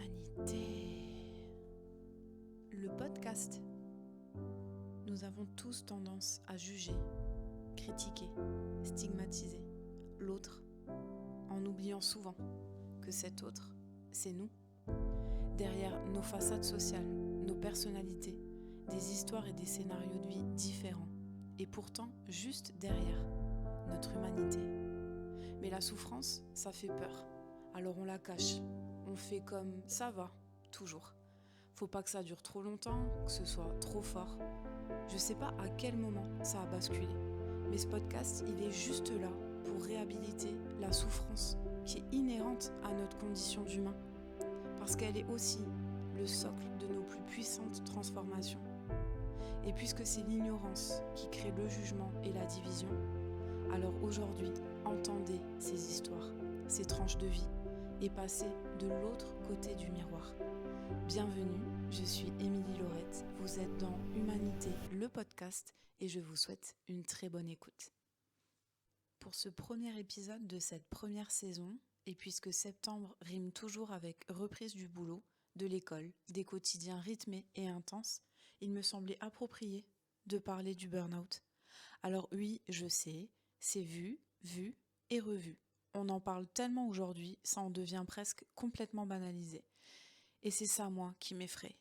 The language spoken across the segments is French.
Humanité. Le podcast. Nous avons tous tendance à juger, critiquer, stigmatiser l'autre, en oubliant souvent que cet autre, c'est nous. Derrière nos façades sociales, nos personnalités, des histoires et des scénarios de vie différents, et pourtant juste derrière notre humanité. Mais la souffrance, ça fait peur, alors on la cache. On fait comme ça va, toujours. Faut pas que ça dure trop longtemps, que ce soit trop fort. Je sais pas à quel moment ça a basculé, mais ce podcast, il est juste là pour réhabiliter la souffrance qui est inhérente à notre condition d'humain, parce qu'elle est aussi le socle de nos plus puissantes transformations. Et puisque c'est l'ignorance qui crée le jugement et la division, alors aujourd'hui, entendez ces histoires, ces tranches de vie, et passez de l'autre côté du miroir. Bienvenue, je suis Émilie Laurette, vous êtes dans Humanité, le podcast, et je vous souhaite une très bonne écoute. Pour ce premier épisode de cette première saison, et puisque septembre rime toujours avec reprise du boulot, de l'école, des quotidiens rythmés et intenses, il me semblait approprié de parler du burn-out. Alors oui, je sais, c'est vu et revu. On en parle tellement aujourd'hui, ça en devient presque complètement banalisé. Et c'est ça, moi, qui m'effraie.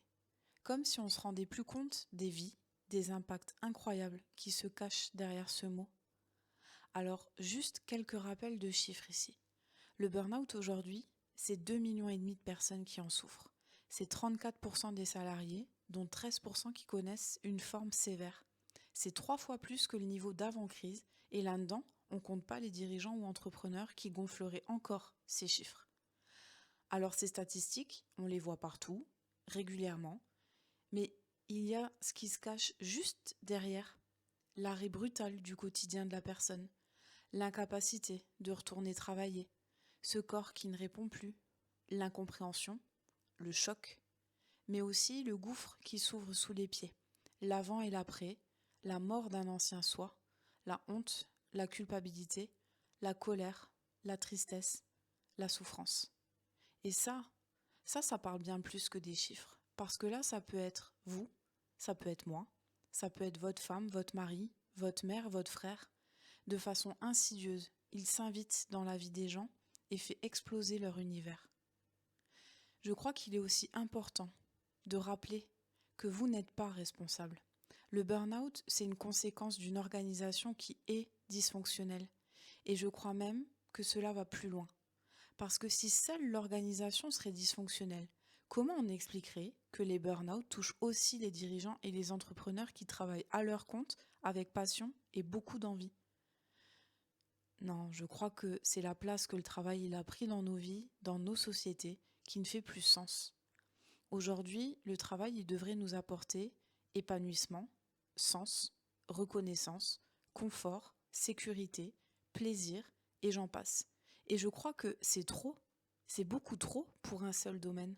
Comme si on se rendait plus compte des vies, des impacts incroyables qui se cachent derrière ce mot. Alors, juste quelques rappels de chiffres ici. Le burn-out aujourd'hui, c'est 2,5 millions de personnes qui en souffrent. C'est 34% des salariés, dont 13% qui connaissent une forme sévère. C'est 3 fois plus que le niveau d'avant-crise, et là-dedans, on compte pas les dirigeants ou entrepreneurs qui gonfleraient encore ces chiffres. Alors ces statistiques, on les voit partout, régulièrement, mais il y a ce qui se cache juste derrière, l'arrêt brutal du quotidien de la personne, l'incapacité de retourner travailler, ce corps qui ne répond plus, l'incompréhension, le choc, mais aussi le gouffre qui s'ouvre sous les pieds, l'avant et l'après, la mort d'un ancien soi, la honte, la culpabilité, la colère, la tristesse, la souffrance. Et ça parle bien plus que des chiffres. Parce que là, ça peut être vous, ça peut être moi, ça peut être votre femme, votre mari, votre mère, votre frère. De façon insidieuse, il s'invite dans la vie des gens et fait exploser leur univers. Je crois qu'il est aussi important de rappeler que vous n'êtes pas responsable. Le burn-out, c'est une conséquence d'une organisation qui est dysfonctionnelle. Et je crois même que cela va plus loin. Parce que si seule l'organisation serait dysfonctionnelle, comment on expliquerait que les burn-out touchent aussi les dirigeants et les entrepreneurs qui travaillent à leur compte avec passion et beaucoup d'envie ? Non, je crois que c'est la place que le travail il a pris dans nos vies, dans nos sociétés, qui ne fait plus sens. Aujourd'hui, le travail il devrait nous apporter épanouissement, sens, reconnaissance, confort, sécurité, plaisir, et j'en passe. Et je crois que c'est beaucoup trop pour un seul domaine.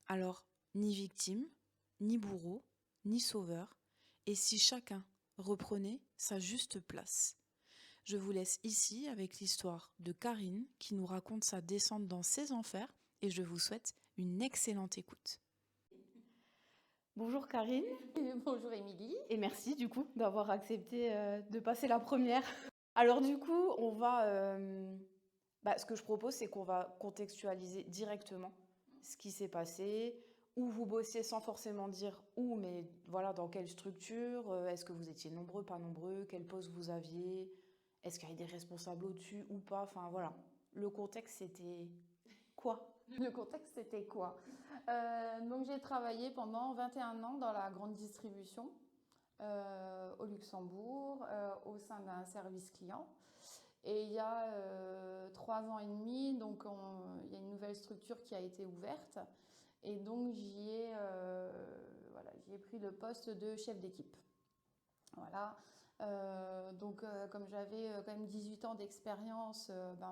Alors, ni victime, ni bourreau, ni sauveur, et si chacun reprenait sa juste place. Je vous laisse ici avec l'histoire de Karine qui nous raconte sa descente dans ses enfers et je vous souhaite une excellente écoute. Bonjour Karine. Bonjour Émilie. Et merci du coup d'avoir accepté de passer la première. Alors du coup, on va... ce que je propose, c'est qu'on va contextualiser directement ce qui s'est passé, où vous bossiez sans forcément dire où, mais voilà, dans quelle structure, est-ce que vous étiez nombreux, pas nombreux, quel poste vous aviez, est-ce qu'il y avait des responsables au-dessus ou pas, enfin voilà. Le contexte, c'était quoi ? Le contexte, c'était quoi? Donc j'ai travaillé pendant 21 ans dans la grande distribution au Luxembourg, au sein d'un service client. Et il y a 3 ans et demi, donc il y a une nouvelle structure qui a été ouverte. Et donc j'y ai pris le poste de chef d'équipe. Voilà. Comme j'avais quand même 18 ans d'expérience,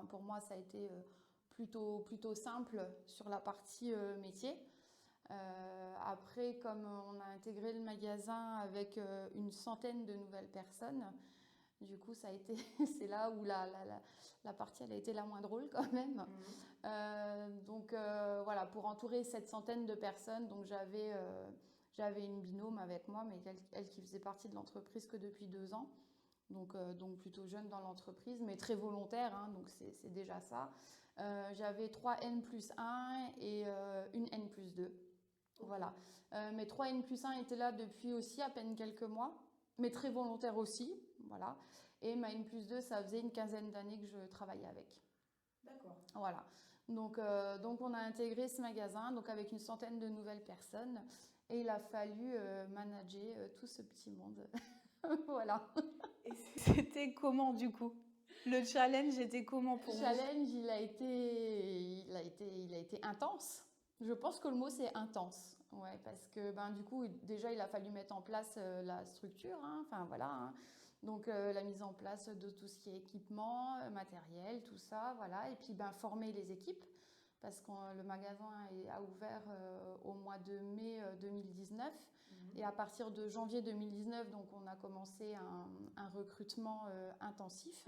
pour moi ça a été plutôt simple sur la partie métier. Après, comme on a intégré le magasin avec une centaine de nouvelles personnes, du coup, ça a été, c'est là où la partie elle a été la moins drôle quand même. voilà, pour entourer cette centaine de personnes. Donc j'avais une binôme avec moi, mais elle qui faisait partie de l'entreprise que depuis 2 ans. Donc plutôt jeune dans l'entreprise, mais très volontaire, hein, donc c'est déjà ça. J'avais 3 N+1 et une N+2. Voilà. Mes 3 N+1 étaient là depuis aussi à peine quelques mois, mais très volontaire aussi. Voilà. Et ma N+2, ça faisait une quinzaine d'années que je travaillais avec. D'accord. Voilà. Donc on a intégré ce magasin donc avec une centaine de nouvelles personnes et il a fallu manager tout ce petit monde. Voilà. Et c'était comment du coup? Le challenge était comment pour vous? Le challenge, il a été intense. Je pense que le mot c'est intense. Ouais, parce que du coup, déjà, il a fallu mettre en place la structure. Hein. Enfin voilà. Hein. Donc la mise en place de tout ce qui est équipement, matériel, tout ça, voilà. Et puis former les équipes, parce que le magasin a ouvert au mois de mai 2019. Et à partir de janvier 2019, donc on a commencé un recrutement intensif.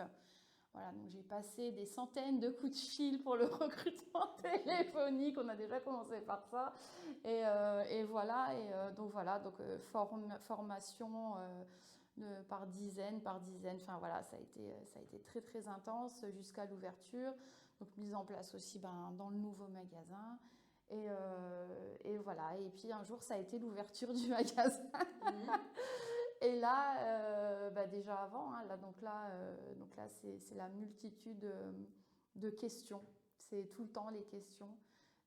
Voilà, donc j'ai passé des centaines de coups de fil pour le recrutement téléphonique. On a déjà commencé par ça. Et voilà. Donc formation par dizaines. Enfin voilà, ça a été très très intense jusqu'à l'ouverture. Donc mise en place aussi dans le nouveau magasin. Et voilà. Et puis un jour, ça a été l'ouverture du magasin. Et là, déjà avant, hein, donc là c'est la multitude de questions. C'est tout le temps les questions.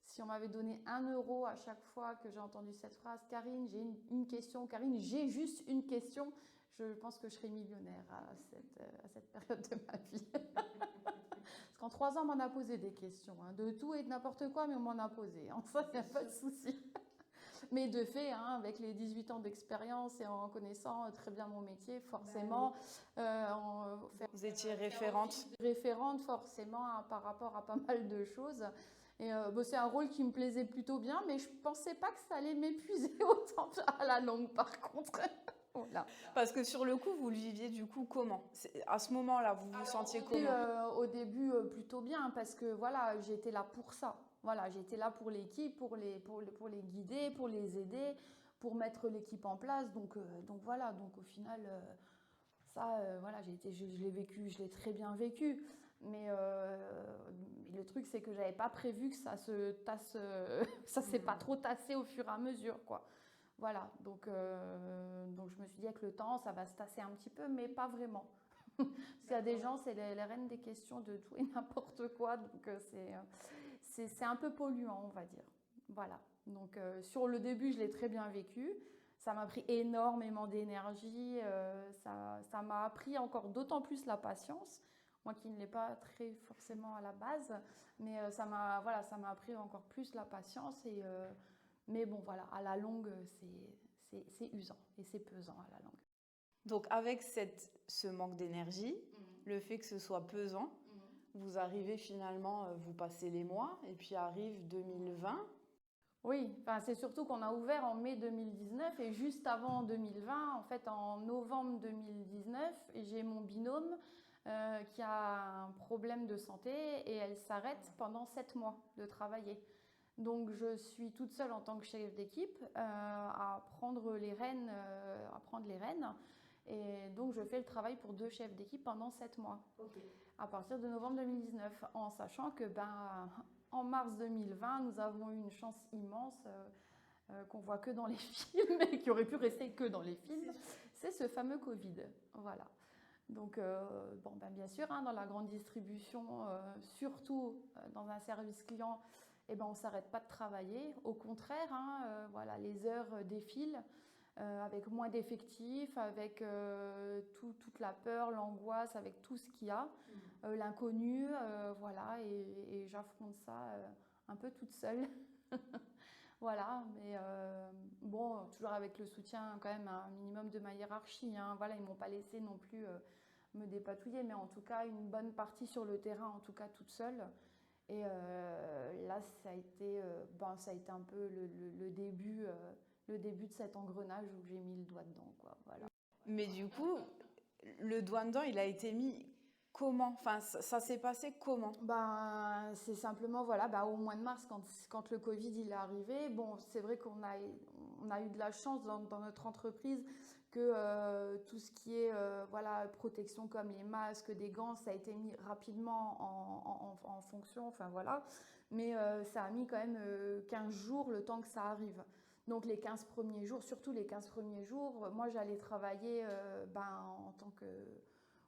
Si on m'avait donné 1 euro à chaque fois que j'ai entendu cette phrase, Karine, j'ai une question, Karine, j'ai juste une question, je pense que je serais millionnaire à cette période de ma vie. Parce qu'en 3 ans, on m'en a posé des questions, hein, de tout et de n'importe quoi, mais on m'en a posé. Hein, ça, il n'y a pas de souci. Mais de fait, hein, avec les 18 ans d'expérience et en connaissant très bien mon métier, forcément... Vous étiez référente. Référente, forcément, hein, par rapport à pas mal de choses. Et c'est un rôle qui me plaisait plutôt bien, mais je ne pensais pas que ça allait m'épuiser autant à la longue, par contre. Voilà. Parce que sur le coup, vous le viviez du coup comment? À ce moment-là, vous vous sentiez comment? Au début, plutôt bien, parce que voilà, j'étais là pour ça. Voilà, j'étais là pour l'équipe, pour les guider, pour les aider, pour mettre l'équipe en place. Donc voilà, donc au final, voilà, je l'ai vécu, je l'ai très bien vécu. Mais le truc, c'est que j'avais pas prévu que ça se tasse, ça s'est pas trop tassé au fur et à mesure, quoi. Voilà, donc je me suis dit avec le temps, ça va se tasser un petit peu, mais pas vraiment. Parce qu'il y a des gens, c'est les reines des questions de tout et n'importe quoi, donc c'est un peu polluant, on va dire. Voilà, donc sur le début, je l'ai très bien vécu. Ça m'a pris énormément d'énergie, ça m'a appris encore d'autant plus la patience. Moi qui ne l'ai pas très forcément à la base, mais ça m'a appris encore plus la patience. Mais bon, voilà, à la longue, c'est usant et c'est pesant à la longue. Donc avec ce manque d'énergie, le fait que ce soit pesant, vous arrivez finalement, vous passez les mois et puis arrive 2020. Oui, c'est surtout qu'on a ouvert en mai 2019 et juste avant 2020, en fait en novembre 2019, j'ai mon binôme qui a un problème de santé et elle s'arrête pendant 7 mois de travailler. Donc je suis toute seule en tant que chef d'équipe à prendre les rênes. Et donc je fais le travail pour 2 chefs d'équipe pendant 7 mois. Okay. À partir de novembre 2019, en sachant que en mars 2020, nous avons eu une chance immense qu'on voit que dans les films et qui aurait pu rester que dans les films. C'est ce fameux Covid. Voilà. Donc, bien sûr, hein, dans la grande distribution, surtout dans un service client, on ne s'arrête pas de travailler. Au contraire, hein, voilà, les heures défilent avec moins d'effectifs, avec toute la peur, l'angoisse, avec tout ce qu'il y a, l'inconnu, voilà, et j'affronte ça un peu toute seule. Voilà, mais toujours avec le soutien quand même un minimum de ma hiérarchie. Hein, voilà, ils ne m'ont pas laissé non plus me dépatouiller, mais en tout cas une bonne partie sur le terrain, en tout cas toute seule. Et là, ça a été un peu le début de cet engrenage où j'ai mis le doigt dedans, quoi. Voilà. Mais du coup, le doigt dedans, il a été mis Comment? Enfin, ça s'est passé comment? Ben, c'est simplement, voilà, ben, au mois de mars, quand le Covid il est arrivé, bon, c'est vrai on a eu de la chance dans notre entreprise que tout ce qui est voilà, protection comme les masques, des gants, ça a été mis rapidement en fonction, enfin voilà. Mais ça a mis quand même 15 jours le temps que ça arrive. Donc les 15 premiers jours, surtout les 15 premiers jours, moi j'allais travailler ben, en tant que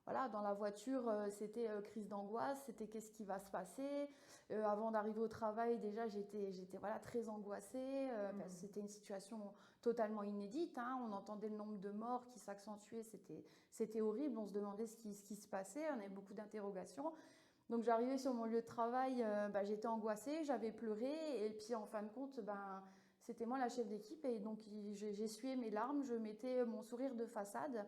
voilà, dans la voiture, c'était crise d'angoisse, c'était qu'est-ce qui va se passer. Avant d'arriver au travail, déjà, j'étais voilà, très angoissée parce que c'était une situation totalement inédite. Hein. On entendait le nombre de morts qui s'accentuait, c'était horrible. On se demandait ce qui se passait, on avait beaucoup d'interrogations. Donc j'arrivais sur mon lieu de travail, bah, j'étais angoissée, j'avais pleuré et puis en fin de compte, ben, c'était moi la chef d'équipe et donc j'essuyais mes larmes, je mettais mon sourire de façade.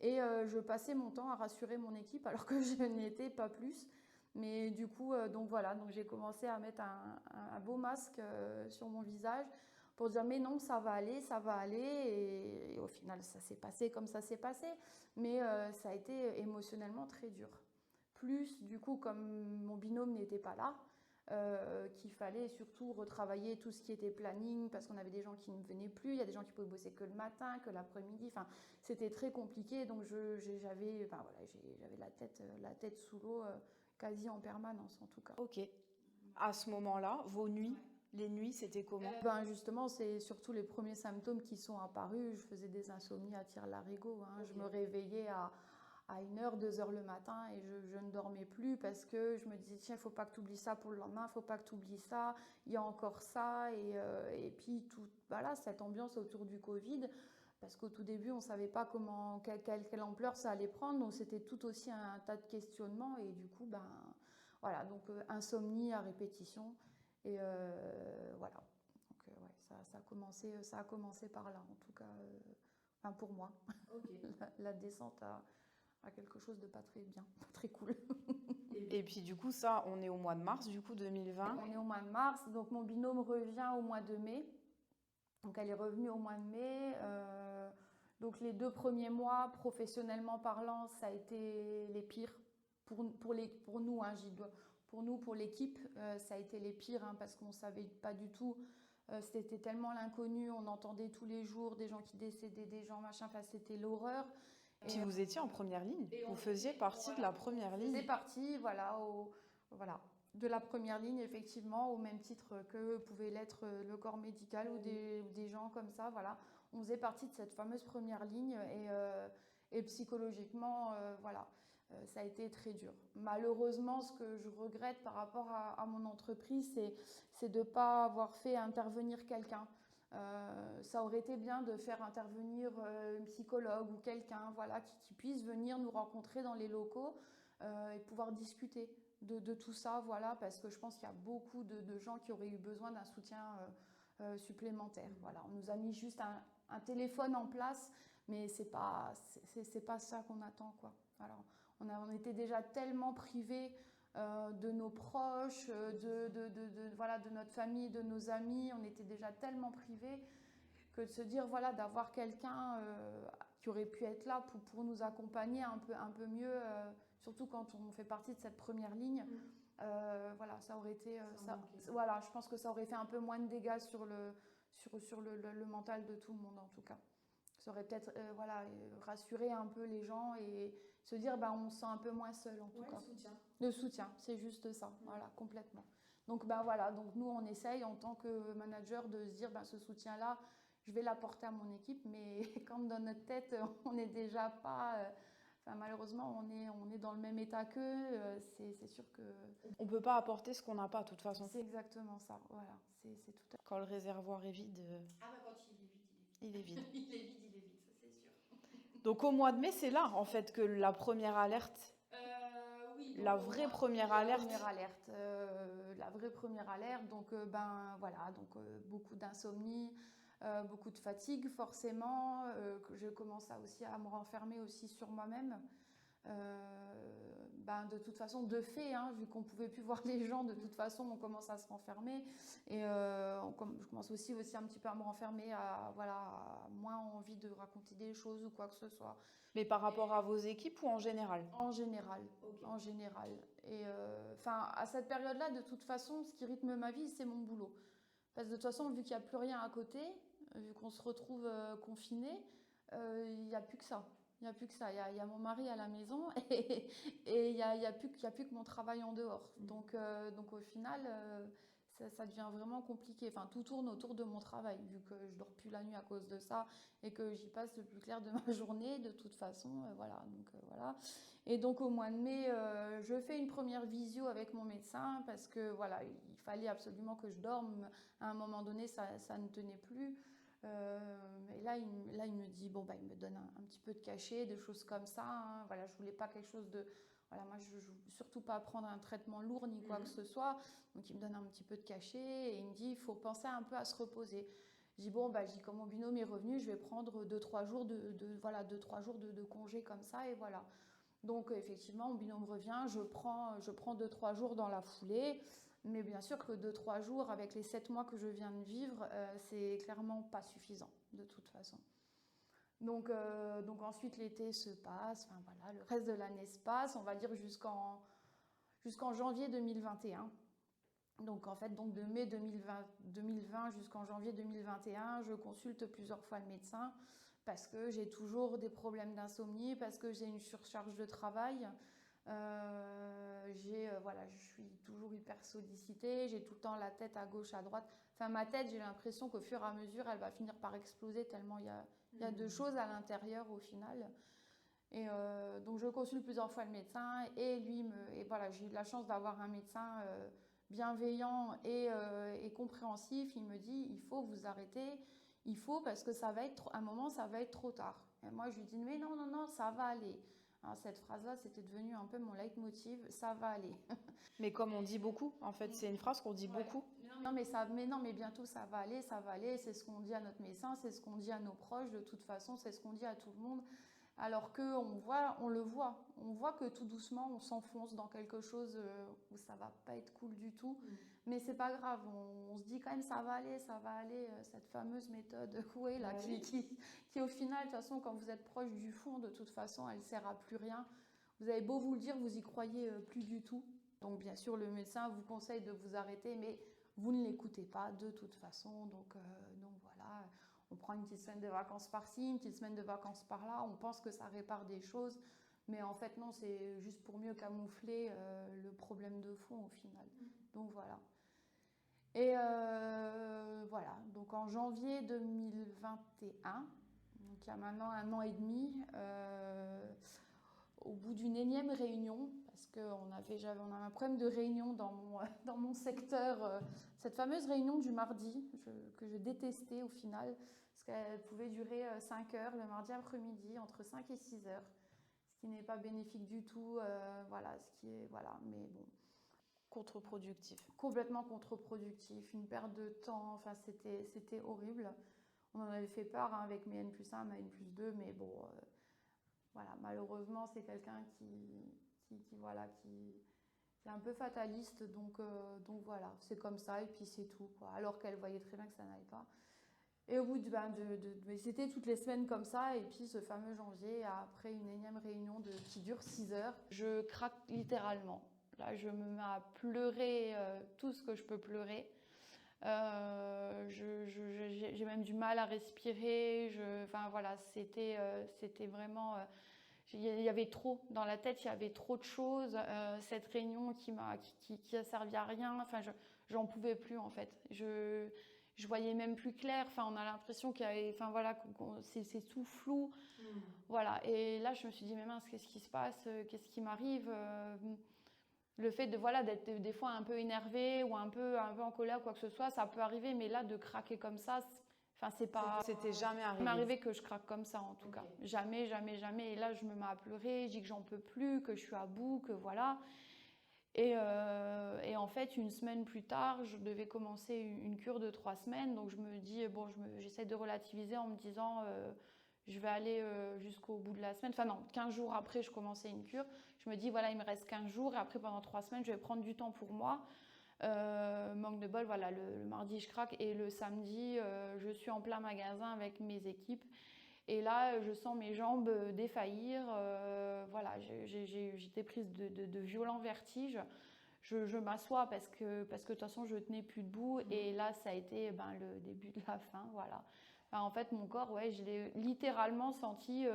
Et je passais mon temps à rassurer mon équipe alors que je n'étais pas plus. Mais du coup, donc voilà, donc j'ai commencé à mettre un beau masque sur mon visage pour dire mais non, ça va aller, ça va aller. Et au final, ça s'est passé comme ça s'est passé. Mais ça a été émotionnellement très dur. Plus, du coup, comme mon binôme n'était pas là, qu'il fallait surtout retravailler tout ce qui était planning parce qu'on avait des gens qui ne venaient plus, il y a des gens qui pouvaient bosser que le matin, que l'après-midi, enfin c'était très compliqué donc j'avais enfin, voilà, j'avais la tête sous l'eau quasi en permanence en tout cas. Ok. À ce moment-là, vos nuits, les nuits, c'était comment? Ben justement, c'est surtout les premiers symptômes qui sont apparus. Je faisais des insomnies à tire-larigot. Hein. Okay. Je me réveillais à 1h, 2h le matin et je ne dormais plus parce que je me disais tiens, il ne faut pas que tu oublies ça pour le lendemain, il ne faut pas que tu oublies ça, il y a encore ça et puis tout, voilà, cette ambiance autour du Covid parce qu'au tout début on ne savait pas quelle ampleur ça allait prendre donc c'était tout aussi un tas de questionnements et du coup ben voilà donc insomnie à répétition et voilà donc ouais, ça a commencé par là en tout cas enfin pour moi. Okay. la descente à quelque chose de pas très bien, pas très cool. Et puis du coup, ça, on est au mois de mars, du coup, 2020. On est au mois de mars, donc mon binôme revient au mois de mai. Donc elle est revenue au mois de mai. Donc les 2 premiers mois, professionnellement parlant, ça a été les pires pour nous. Hein, pour nous, pour l'équipe, ça a été les pires hein, parce qu'on ne savait pas du tout. C'était tellement l'inconnu, on entendait tous les jours des gens qui décédaient, des gens machin, enfin c'était l'horreur. Puis vous étiez en première ligne, vous faisiez partie de la première ligne. Vous faisiez partie, voilà, voilà, de la première ligne, effectivement, au même titre que pouvait l'être le corps médical ou des gens comme ça, voilà. On faisait partie de cette fameuse première ligne et psychologiquement, voilà, ça a été très dur. Malheureusement, ce que je regrette par rapport à mon entreprise, c'est de ne pas avoir fait intervenir quelqu'un. Ça aurait été bien de faire intervenir une psychologue ou quelqu'un voilà, qui puisse venir nous rencontrer dans les locaux et pouvoir discuter de tout ça, voilà, parce que je pense qu'il y a beaucoup de gens qui auraient eu besoin d'un soutien supplémentaire. Voilà, on nous a mis juste un téléphone en place, mais c'est pas ça qu'on attend, quoi. Alors, on était déjà tellement privés de nos proches, voilà, de notre famille, de nos amis. On était déjà tellement privés que de se dire voilà, d'avoir quelqu'un qui aurait pu être là pour nous accompagner un peu mieux, surtout quand on fait partie de cette première ligne. Voilà, ça aurait été voilà, je pense que ça aurait fait un peu moins de dégâts sur le mental de tout le monde en tout cas. Ça aurait peut-être voilà, rassuré un peu les gens et se dire ben, on se sent un peu moins seul en tout cas. Le soutien, c'est juste ça, voilà, complètement. Donc ben voilà, donc nous on essaye en tant que manager de se dire ben, ce soutien-là, je vais l'apporter à mon équipe, mais quand dans notre tête on n'est déjà pas, enfin malheureusement on est dans le même état qu'eux, c'est sûr que on peut pas apporter ce qu'on n'a pas de toute façon. C'est exactement ça, voilà, c'est tout à... Quand le réservoir est vide. Ah bah quand il est vide, il est vide. il est vide, ça c'est sûr. Donc au mois de mai, c'est là en fait que la première alerte. Oui, la vraie première alerte. La vraie première alerte. Donc ben voilà, donc beaucoup d'insomnie, beaucoup de fatigue forcément. Que je commence aussi à me renfermer aussi sur moi-même. de toute façon, de fait, hein, vu qu'on ne pouvait plus voir les gens, de toute façon, on commence à se renfermer. Et je commence aussi un petit peu à me renfermer, à moins envie de raconter des choses ou quoi que ce soit. Mais par rapport à vos équipes ou en général? En général, Okay. en général. Et à cette période-là, de toute façon, ce qui rythme ma vie, c'est mon boulot. Parce que de toute façon, vu qu'il n'y a plus rien à côté, vu qu'on se retrouve confiné, il n'y a plus que ça. Il n'y a plus que ça. Il y a mon mari à la maison et il n'y a plus que mon travail en dehors. Donc au final, ça devient vraiment compliqué. Enfin, tout tourne autour de mon travail, vu que je dors plus la nuit à cause de ça et que j'y passe le plus clair de ma journée, de toute façon. Voilà. Voilà. Et donc au mois de mai, je fais une première visio avec mon médecin parce que voilà, il fallait absolument que je dorme. À un moment donné, ça ne tenait plus. Et là, il me dit, bon, il me donne un petit peu de cachet, des choses comme ça. Hein. Voilà, je voulais pas quelque chose de... Voilà, moi, je veux surtout pas prendre un traitement lourd ni quoi que ce soit. Donc, il me donne un petit peu de cachet et il me dit, il faut penser un peu à se reposer. Je dis, comme mon binôme est revenu, je vais prendre 2-3 jours de congé comme ça et voilà. Donc, effectivement, mon binôme revient, je prends 2-3 jours dans la foulée. Mais bien sûr que 2-3 jours, avec les 7 mois que je viens de vivre, c'est clairement pas suffisant, de toute façon. Donc ensuite, l'été se passe, le reste de l'année se passe, on va dire jusqu'en janvier 2021. Donc en fait, de mai 2020 jusqu'en janvier 2021, je consulte plusieurs fois le médecin parce que j'ai toujours des problèmes d'insomnie, parce que j'ai une surcharge de travail. Je suis toujours hyper sollicitée, j'ai tout le temps la tête à gauche, à droite. Enfin, ma tête, j'ai l'impression qu'au fur et à mesure, elle va finir par exploser tellement il y a de choses à l'intérieur au final. Et donc, je consulte plusieurs fois le médecin et j'ai eu de la chance d'avoir un médecin bienveillant et compréhensif. Il me dit, il faut vous arrêter, il faut parce que à un moment, ça va être trop tard. Et moi, je lui dis, mais non, ça va aller. Alors, cette phrase-là, c'était devenu un peu mon leitmotiv, ça va aller. Mais comme on dit beaucoup, en fait, c'est une phrase qu'on dit beaucoup. Mais bientôt ça va aller, c'est ce qu'on dit à notre médecin, c'est ce qu'on dit à nos proches, de toute façon, c'est ce qu'on dit à tout le monde. Alors qu'on le voit que tout doucement, on s'enfonce dans quelque chose où ça va pas être cool du tout. Mais c'est pas grave, on se dit quand même ça va aller, cette fameuse méthode Coué là, qui au final, de toute façon, quand vous êtes proche du fond, de toute façon, elle sert à plus rien. Vous avez beau vous le dire, vous y croyez plus du tout. Donc bien sûr, le médecin vous conseille de vous arrêter, mais vous ne l'écoutez pas de toute façon. Donc voilà, on prend une petite semaine de vacances par-ci, une petite semaine de vacances par-là. On pense que ça répare des choses, mais en fait non, c'est juste pour mieux camoufler le problème de fond au final. Donc voilà. Et voilà, donc en janvier 2021, donc il y a maintenant 1 an et demi, au bout d'une énième réunion, parce qu'on avait un problème de réunion dans mon secteur, cette fameuse réunion du mardi, que je détestais au final, parce qu'elle pouvait durer 5 heures le mardi après-midi, entre 5 et 6 heures, ce qui n'est pas bénéfique du tout, mais bon. Contre-productif. Complètement contre-productif, une perte de temps, enfin c'était horrible. On en avait fait part avec mes N+1, mes N+2, mais bon... malheureusement, c'est quelqu'un qui est un peu fataliste, donc voilà, c'est comme ça, et puis c'est tout, quoi. Alors qu'elle voyait très bien que ça n'allait pas. Et au bout c'était toutes les semaines comme ça, et puis ce fameux janvier, après une énième réunion qui dure 6 heures, je craque littéralement. Là, je me mets à pleurer tout ce que je peux pleurer. J'ai même du mal à respirer. C'était vraiment... il y avait trop dans la tête, il y avait trop de choses. Cette réunion qui a servi à rien, j'en pouvais plus en fait. Je voyais même plus clair. On a l'impression c'est tout flou. Voilà. Et là, je me suis dit, mais mince, qu'est-ce qui se passe? Qu'est-ce qui m'arrive? Le fait d'être des fois un peu énervé ou un peu en colère ou quoi que ce soit, ça peut arriver, mais là de craquer comme ça, c'est pas... C'était jamais arrivé. Il m'est arrivé que je craque comme ça en tout cas. Jamais. Et là je me mets à pleurer, je dis que j'en peux plus, que je suis à bout, que voilà. Et en fait, une semaine plus tard, je devais commencer une cure de 3 semaines. Donc je me dis, j'essaie de relativiser en me disant... je vais aller jusqu'au bout de la semaine. 15 jours après, je commençais une cure. Je me dis, voilà, il me reste 15 jours et après, pendant 3 semaines, je vais prendre du temps pour moi. Manque de bol, voilà, le mardi, je craque et le samedi, je suis en plein magasin avec mes équipes. Et là, je sens mes jambes défaillir. Voilà, j'étais prise de violents vertiges. Je m'assois parce que de toute façon, je tenais plus debout. Et là, ça a été le début de la fin. Voilà. En fait, mon corps, ouais, je l'ai littéralement senti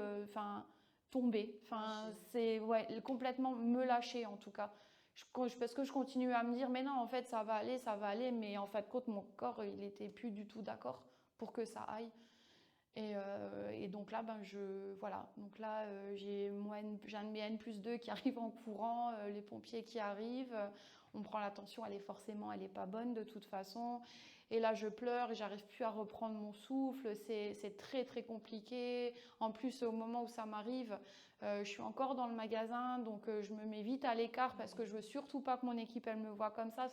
tomber. C'est complètement me lâcher en tout cas. Parce que je continue à me dire, mais non, en fait, ça va aller. Mais en fait, compte, mon corps, il n'était plus du tout d'accord pour que ça aille. Et donc là, voilà. Donc là, j'ai un de mes N+2 qui arrive en courant, les pompiers qui arrivent. On prend l'attention, elle est pas bonne de toute façon. Et là, je pleure et j'arrive plus à reprendre mon souffle. C'est très, très compliqué. En plus, au moment où ça m'arrive, je suis encore dans le magasin. Donc, je me mets vite à l'écart parce que je veux surtout pas que mon équipe, elle me voit comme ça.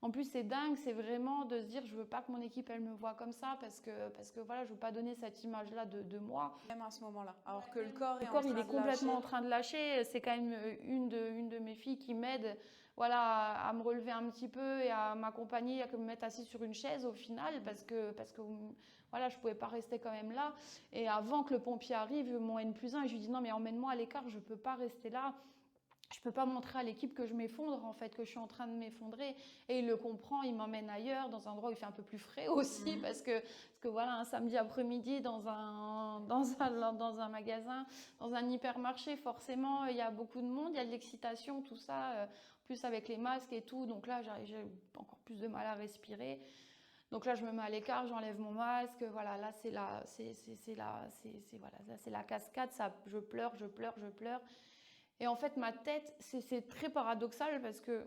En plus, c'est dingue, c'est vraiment de se dire je veux pas que mon équipe elle me voit comme ça parce que voilà, je veux pas donner cette image-là de moi. Même à ce moment-là, alors que le corps il est complètement en train de lâcher. C'est quand même une de mes filles qui m'aide, voilà, à me relever un petit peu et à m'accompagner, à me mettre assise sur une chaise au final parce que voilà, je pouvais pas rester quand même là. Et avant que le pompier arrive, mon N+1, je lui dis non mais emmène-moi à l'écart, je peux pas rester là. Je peux pas montrer à l'équipe que je m'effondre, en fait, que je suis en train de m'effondrer. Et il le comprend, il m'emmène ailleurs, dans un endroit où il fait un peu plus frais aussi, parce que voilà, un samedi après-midi dans un magasin, dans un hypermarché, forcément, il y a beaucoup de monde, il y a de l'excitation, tout ça, plus avec les masques et tout. Donc là, j'ai encore plus de mal à respirer. Donc là, je me mets à l'écart, j'enlève mon masque. Voilà, là, c'est la cascade. Ça, je pleure. Et en fait, ma tête, c'est très paradoxal parce que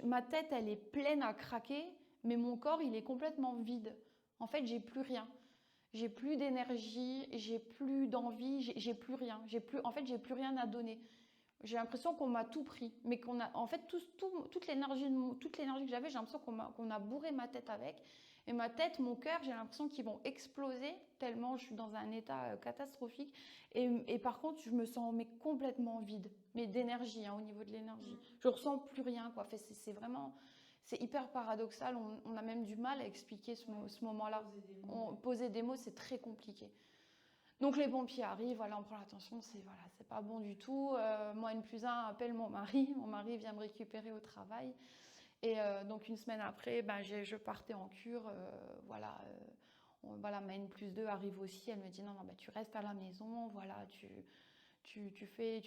ma tête, elle est pleine à craquer, mais mon corps, il est complètement vide. En fait, j'ai plus rien. J'ai plus d'énergie, j'ai plus d'envie, j'ai plus rien. En fait, j'ai plus rien à donner. J'ai l'impression qu'on m'a tout pris, mais qu'on a, en fait, toute l'énergie que j'avais, j'ai l'impression qu'on a bourré ma tête avec. Et ma tête, mon cœur, j'ai l'impression qu'ils vont exploser tellement je suis dans un état catastrophique. Et par contre, je me sens complètement vide, mais d'énergie, au niveau de l'énergie. Je ressens plus rien, quoi. C'est vraiment, c'est hyper paradoxal. On a même du mal à expliquer ce moment-là. Poser des mots, c'est très compliqué. Donc les pompiers arrivent, voilà, on prend l'attention, c'est pas bon du tout. Moi, N+1 appelle mon mari vient me récupérer au travail. Et donc une semaine après, je partais en cure, voilà. Ma N+2 arrive aussi, elle me dit non, tu restes à la maison, voilà, tu fais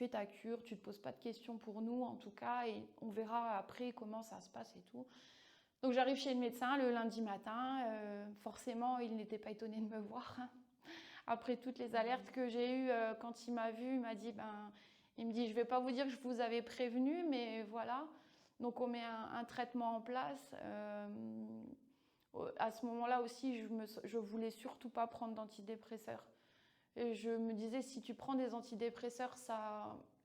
ta cure, tu te poses pas de questions pour nous en tout cas, et on verra après comment ça se passe et tout. Donc j'arrive chez le médecin le lundi matin, forcément il n'était pas étonné de me voir. Après toutes les alertes que j'ai eues, quand il m'a vue, il m'a dit, il me dit, je vais pas vous dire que je vous avais prévenu, mais voilà. Donc on met un traitement en place. À ce moment-là aussi, je voulais surtout pas prendre d'antidépresseurs. Et je me disais, si tu prends des antidépresseurs,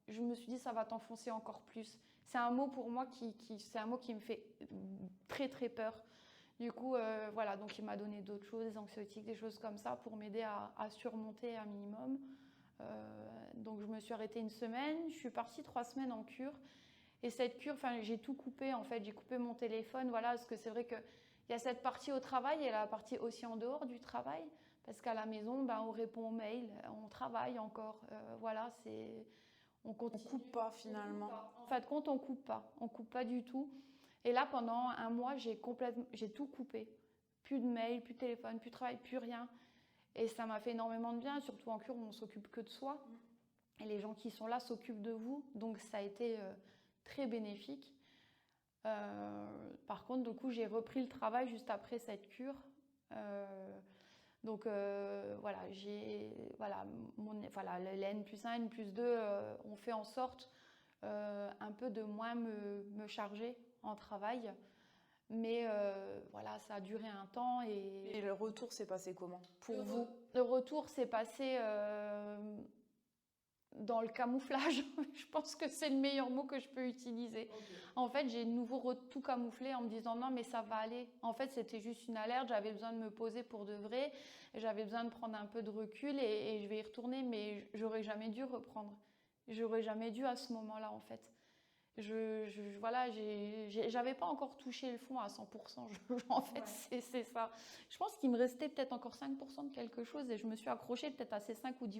je me suis dit, ça va t'enfoncer encore plus. C'est un mot pour moi c'est un mot qui me fait très très peur. Du coup, voilà, donc il m'a donné d'autres choses, des anxiolytiques, des choses comme ça pour m'aider à surmonter un minimum. Donc je me suis arrêtée une semaine, je suis partie 3 semaines en cure. Et cette cure, j'ai tout coupé en fait, j'ai coupé mon téléphone, voilà, parce que c'est vrai qu'il y a cette partie au travail et la partie aussi en dehors du travail. Parce qu'à la maison, on répond aux mails, on travaille encore, voilà, on continue. On coupe pas finalement. En fin de compte, on coupe pas du tout. Et là, pendant un mois, j'ai tout coupé. Plus de mails, plus de téléphone, plus de travail, plus rien. Et ça m'a fait énormément de bien, surtout en cure où on s'occupe que de soi. Et les gens qui sont là s'occupent de vous. Donc ça a été très bénéfique. Par contre, du coup, j'ai repris le travail juste après cette cure. Donc voilà, les N+1, N+2 ont fait en sorte un peu de moins me charger en travail. Mais voilà, ça a duré un temps. Et le retour s'est passé comment pour vous? Le retour s'est passé dans le camouflage. Je pense que c'est le meilleur mot que je peux utiliser. Okay. En fait, j'ai de nouveau tout camouflé en me disant non, mais ça va aller. En fait, c'était juste une alerte. J'avais besoin de me poser pour de vrai. J'avais besoin de prendre un peu de recul et je vais y retourner, mais j'aurais jamais dû reprendre. J'aurais jamais dû à ce moment-là, en fait. Voilà, j'avais pas encore touché le fond à 100%. En fait, c'est ça. Je pense qu'il me restait peut-être encore 5% de quelque chose et je me suis accrochée peut-être à ces 5 ou 10%.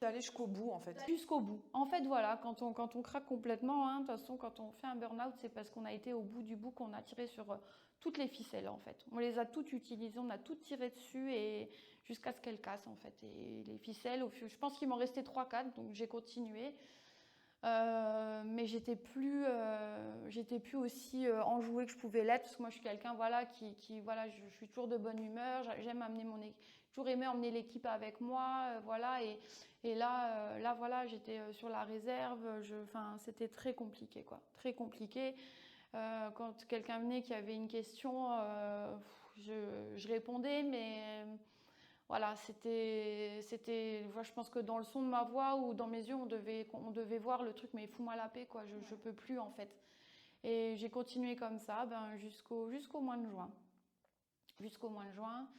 D'aller jusqu'au bout, en fait. Jusqu'au bout. En fait, voilà, quand on craque complètement, hein, de toute façon, quand on fait un burn-out, c'est parce qu'on a été au bout du bout, qu'on a tiré sur toutes les ficelles, en fait. On les a toutes utilisées, on a toutes tiré dessus et jusqu'à ce qu'elles cassent, en fait. Et les ficelles, je pense qu'il m'en restait 3-4, donc j'ai continué. Mais j'étais plus aussi enjouée que je pouvais l'être, parce que moi je suis quelqu'un voilà, voilà, je suis toujours de bonne humeur, j'aime amener toujours aimé emmener l'équipe avec moi, voilà, et là voilà, j'étais sur la réserve, c'était très compliqué, quoi, très compliqué. Quand quelqu'un venait qui avait une question, je répondais, mais voilà, je pense que dans le son de ma voix ou dans mes yeux, on devait voir le truc, mais fous-moi la paix, quoi, je peux plus, en fait. Et j'ai continué comme ça, jusqu'au mois de juin. Jusqu'au mois de juin.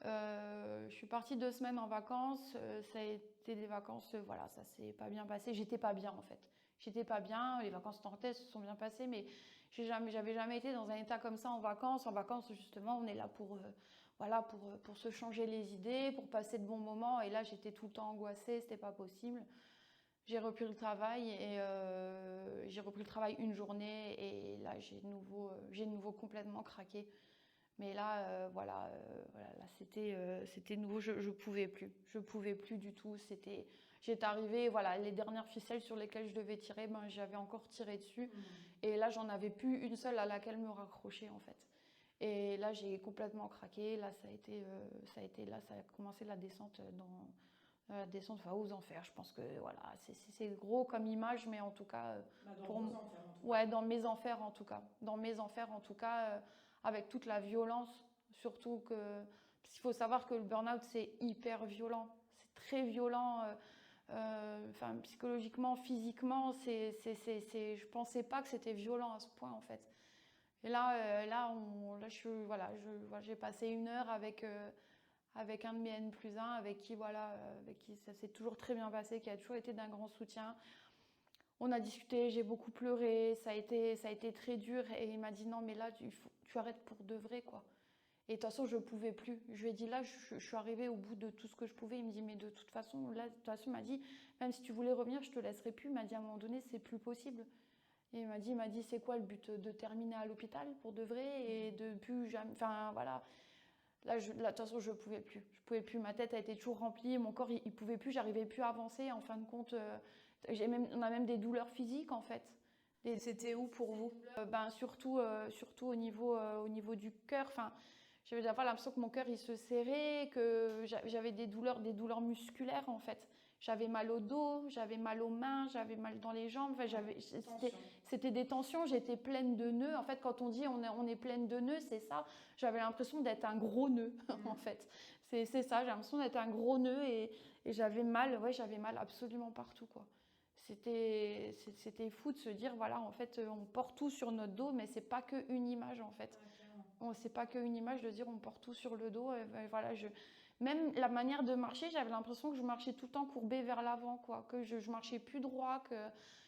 Je suis partie 2 semaines en vacances, ça a été des vacances, voilà, ça s'est pas bien passé, j'étais pas bien, en fait. J'étais pas bien, les vacances nantais se sont bien passées, mais j'avais jamais été dans un état comme ça en vacances. En vacances, justement, on est là voilà, pour se changer les idées, pour passer de bons moments. Et là, j'étais tout le temps angoissée, c'était pas possible. J'ai repris le travail une journée et là, j'ai de nouveau complètement craqué. Mais là, voilà, là, c'était nouveau. Je pouvais plus. Je pouvais plus du tout. J'étais arrivée, voilà, les dernières ficelles sur lesquelles je devais tirer, j'avais encore tiré dessus. Et là, j'en avais plus une seule à laquelle me raccrocher, en fait. Et là, j'ai complètement craqué. Là, là, ça a commencé la descente aux enfers. Je pense que voilà, c'est gros comme image, mais en tout cas, dans mes enfers en tout cas, avec toute la violence, surtout parce qu'il faut savoir que le burn-out c'est hyper violent, c'est très violent. Psychologiquement, physiquement, je pensais pas que c'était violent à ce point, en fait. Et là, j'ai passé 1 heure avec un de mes N+1, avec qui ça s'est toujours très bien passé, qui a toujours été d'un grand soutien. On a discuté, j'ai beaucoup pleuré, ça a été très dur, et il m'a dit non, mais là, tu arrêtes pour de vrai, quoi. Et de toute façon, je pouvais plus. Je lui ai dit là, je suis arrivée au bout de tout ce que je pouvais. Il me dit mais de toute façon, il m'a dit même si tu voulais revenir, je te laisserai plus. Il m'a dit à un moment donné, c'est plus possible. Et il m'a dit c'est quoi le but, de terminer à l'hôpital pour de vrai et de plus jamais. Enfin voilà. Là, de toute façon, je pouvais plus. Je pouvais plus. Ma tête a été toujours remplie, mon corps, il pouvait plus. J'arrivais plus à avancer. En fin de compte, on a même des douleurs physiques en fait. C'était où pour vous? Surtout au niveau du cœur. Enfin, j'avais l'impression que mon cœur il se serrait, que j'avais des douleurs musculaires en fait. J'avais mal au dos, j'avais mal aux mains, j'avais mal dans les jambes. Enfin, c'était des tensions, j'étais pleine de nœuds. En fait, quand on dit on est pleine de nœuds, c'est ça. J'avais l'impression d'être un gros nœud, en fait. C'est ça, j'ai l'impression d'être un gros nœud et j'avais mal absolument partout, quoi. C'était fou de se dire, voilà, en fait, on porte tout sur notre dos, mais c'est pas qu'une image, en fait. C'est pas qu'une image de dire on porte tout sur le dos. Voilà, même la manière de marcher, j'avais l'impression que je marchais tout le temps courbée vers l'avant, quoi, que je marchais plus droit,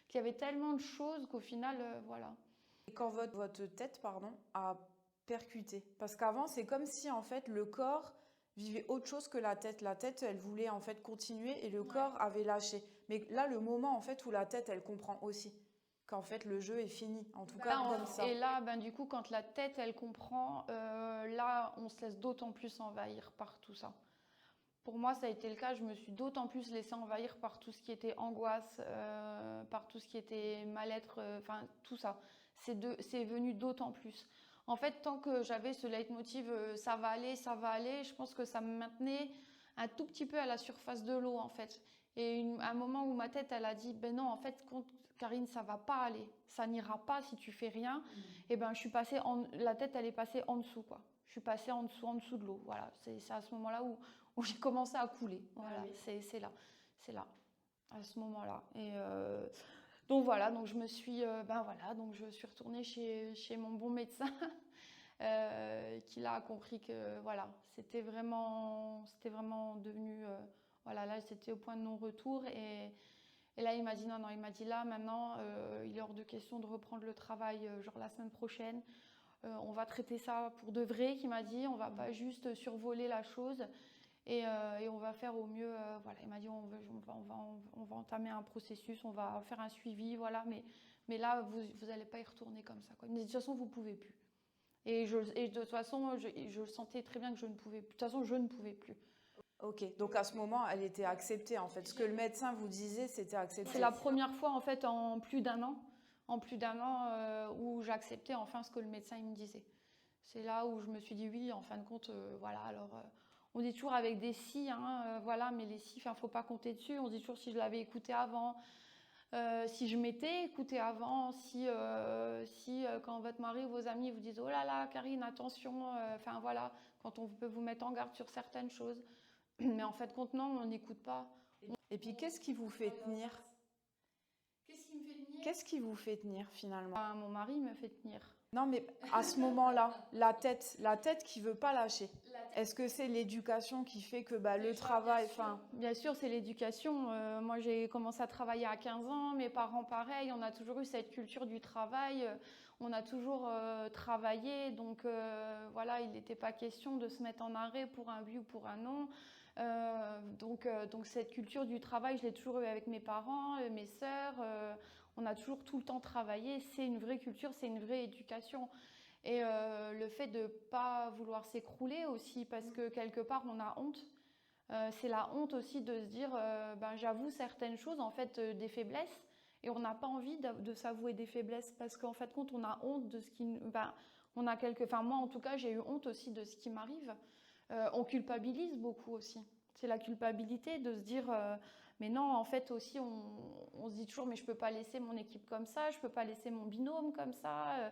qu'il y avait tellement de choses qu'au final, voilà. Et quand votre tête, a percuté, parce qu'avant, c'est comme si en fait le corps vivait autre chose que la tête. La tête, elle voulait en fait continuer et le corps avait lâché. Mais là, le moment en fait où la tête, elle comprend aussi qu'en fait le jeu est fini, en tout cas comme ça. Et là, du coup, quand la tête, elle comprend, là, on se laisse d'autant plus envahir par tout ça. Pour moi, ça a été le cas. Je me suis d'autant plus laissée envahir par tout ce qui était angoisse, par tout ce qui était mal-être, tout ça. C'est venu d'autant plus. En fait, tant que j'avais ce leitmotiv, ça va aller, je pense que ça me maintenait un tout petit peu à la surface de l'eau, en fait. Et à un moment où ma tête, elle a dit, ben non, en fait, Karine, ça va pas aller, ça n'ira pas si tu fais rien. Et je suis passée la tête, elle est passée en dessous, quoi. Je suis passée en dessous de l'eau. Voilà, c'est à ce moment-là où j'ai commencé à couler. Voilà, c'est là, à ce moment-là. Et donc voilà, donc je me suis, donc je suis retournée chez mon bon médecin, qui là a compris que voilà, c'était vraiment devenu, voilà, là c'était au point de non-retour Et là, il m'a dit non, il m'a dit là, maintenant, il est hors de question de reprendre le travail, genre la semaine prochaine. On va traiter ça pour de vrai, qu'il m'a dit. On va pas juste survoler la chose et on va faire au mieux. Voilà, il m'a dit on va entamer un processus, on va faire un suivi, voilà. Mais là, vous allez pas y retourner comme ça, quoi. Il me dit, de toute façon, vous pouvez plus. Et de toute façon, je sentais très bien que je ne pouvais plus. De toute façon, je ne pouvais plus. Ok, donc à ce moment, elle était acceptée en fait. Ce que le médecin vous disait, c'était accepté. C'est la première fois en fait en plus d'un an, où j'acceptais enfin ce que le médecin il me disait. C'est là où je me suis dit oui, en fin de compte, voilà. Alors, on dit toujours avec des si, hein, voilà, mais les si, faut pas compter dessus. On dit toujours si je l'avais écouté avant. Si je m'étais écoutée avant, si quand votre mari ou vos amis vous disent oh là là Karine attention, enfin voilà, quand on peut vous mettre en garde sur certaines choses, mais en fait compte non, on n'écoute pas. Et puis qu'est-ce qui vous fait tenir? Qu'est-ce qui me fait tenir? Qu'est-ce qui vous fait tenir finalement? Mon mari me fait tenir. Non mais à ce moment-là, la tête qui veut pas lâcher. Est-ce que c'est l'éducation qui fait que le travail, Bien sûr, c'est l'éducation. Moi, j'ai commencé à travailler à 15 ans. Mes parents, pareil. On a toujours eu cette culture du travail. On a toujours travaillé. Donc, voilà, il n'était pas question de se mettre en arrêt pour un oui ou pour un non. Donc, cette culture du travail, je l'ai toujours eu avec mes parents, mes sœurs. On a toujours tout le temps travaillé. C'est une vraie culture, c'est une vraie éducation. Et le fait de ne pas vouloir s'écrouler aussi, parce que quelque part, on a honte. C'est la honte aussi de se dire, j'avoue certaines choses, en fait, des faiblesses, et on n'a pas envie de s'avouer des faiblesses, parce qu'en fait, compte, on a honte de ce qui... moi, en tout cas, j'ai eu honte aussi de ce qui m'arrive. On culpabilise beaucoup aussi. C'est la culpabilité de se dire... mais non, en fait aussi, on se dit toujours, mais je ne peux pas laisser mon équipe comme ça, je ne peux pas laisser mon binôme comme ça.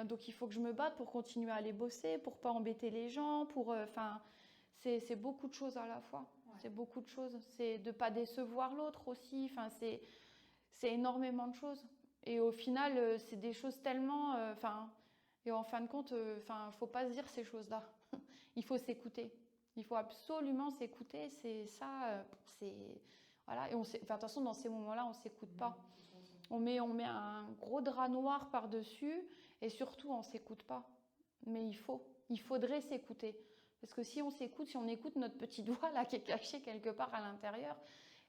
Donc il faut que je me batte pour continuer à aller bosser, pour ne pas embêter les gens, c'est beaucoup de choses à la fois. Ouais. C'est beaucoup de choses. C'est de ne pas décevoir l'autre aussi. C'est énormément de choses. Et au final, c'est des choses tellement... et en fin de compte, il ne faut pas se dire ces choses-là. Il faut s'écouter. Il faut absolument s'écouter, c'est ça, voilà. Et de toute façon, dans ces moments-là, on ne s'écoute pas. On met un gros drap noir par-dessus et surtout, on ne s'écoute pas. Mais il faudrait s'écouter. Parce que si on s'écoute, si on écoute notre petit doigt là qui est caché quelque part à l'intérieur,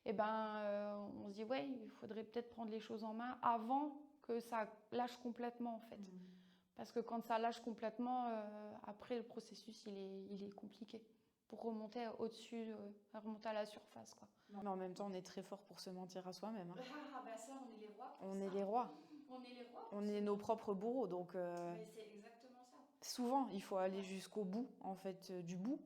on se dit ouais, il faudrait peut-être prendre les choses en main avant que ça lâche complètement en fait. Parce que quand ça lâche complètement, après le processus, il est compliqué. Pour remonter au-dessus, remonter à la surface, quoi. Mais en même temps, on est très fort pour se mentir à soi-même. Hein. Ça, on est les rois. On est les rois. On est nos propres bourreaux, donc... Mais c'est exactement ça. Souvent, il faut aller jusqu'au bout, en fait, du bout.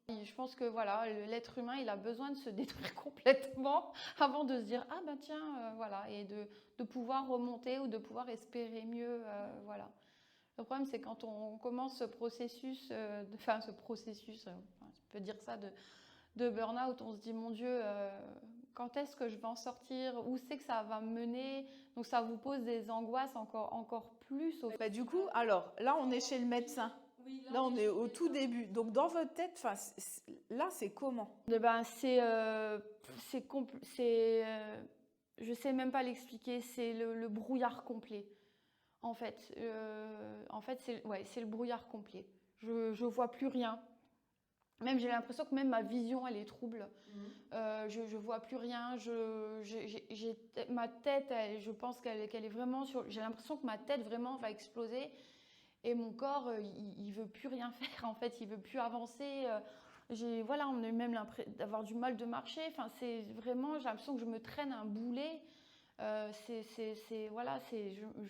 Et je pense que voilà, l'être humain, il a besoin de se détruire complètement avant de se dire ah ben tiens, voilà, et de pouvoir remonter ou de pouvoir espérer mieux, voilà. Le problème, c'est quand on commence ce processus, je peux dire ça, de burn-out, on se dit, mon Dieu, quand est-ce que je vais en sortir? Où c'est que ça va me mener? Donc, ça vous pose des angoisses encore plus. Du coup, alors, là, on est chez le médecin. Oui, là, on est au tout début. Donc, dans votre tête, là, c'est comment? Je sais même pas l'expliquer. C'est le brouillard complet. En fait, c'est le brouillard complet. Je vois plus rien. Même j'ai l'impression que même ma vision, elle est trouble. Je vois plus rien. Ma tête, je pense qu'elle est vraiment sur. J'ai l'impression que ma tête vraiment va exploser et mon corps, il veut plus rien faire. En fait, il veut plus avancer. On a même l'impression d'avoir du mal de marcher. Enfin, c'est vraiment. J'ai l'impression que je me traîne un boulet. Je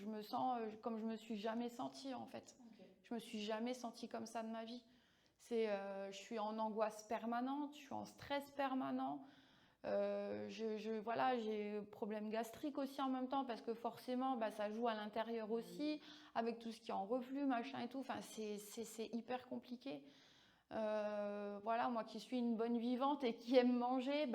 me sens comme je me suis jamais sentie en fait. Okay. Je me suis jamais sentie comme ça de ma vie. Je suis en angoisse permanente, je suis en stress permanent. J'ai problème gastrique aussi en même temps parce que forcément, ça joue à l'intérieur aussi, avec tout ce qui est en reflux, machin et tout. Enfin, c'est hyper compliqué. Moi qui suis une bonne vivante et qui aime manger,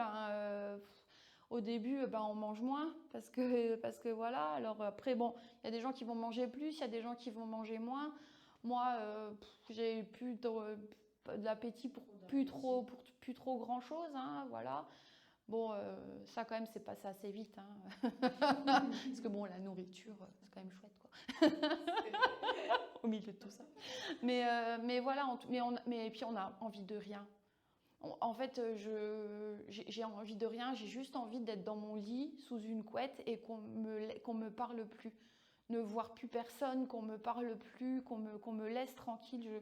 au début, on mange moins parce que voilà. Alors après, bon, il y a des gens qui vont manger plus, il y a des gens qui vont manger moins. Moi, j'ai plus de l'appétit pour plus trop grand chose, hein, voilà. Bon, ça quand même, c'est passé assez vite, hein. Parce que bon, la nourriture, c'est quand même chouette, quoi. Au milieu de tout ça. Mais voilà, mais puis on a envie de rien. En fait, j'ai envie de rien, j'ai juste envie d'être dans mon lit, sous une couette, et qu'on me parle plus. Ne voir plus personne, qu'on me parle plus, qu'on me laisse tranquille.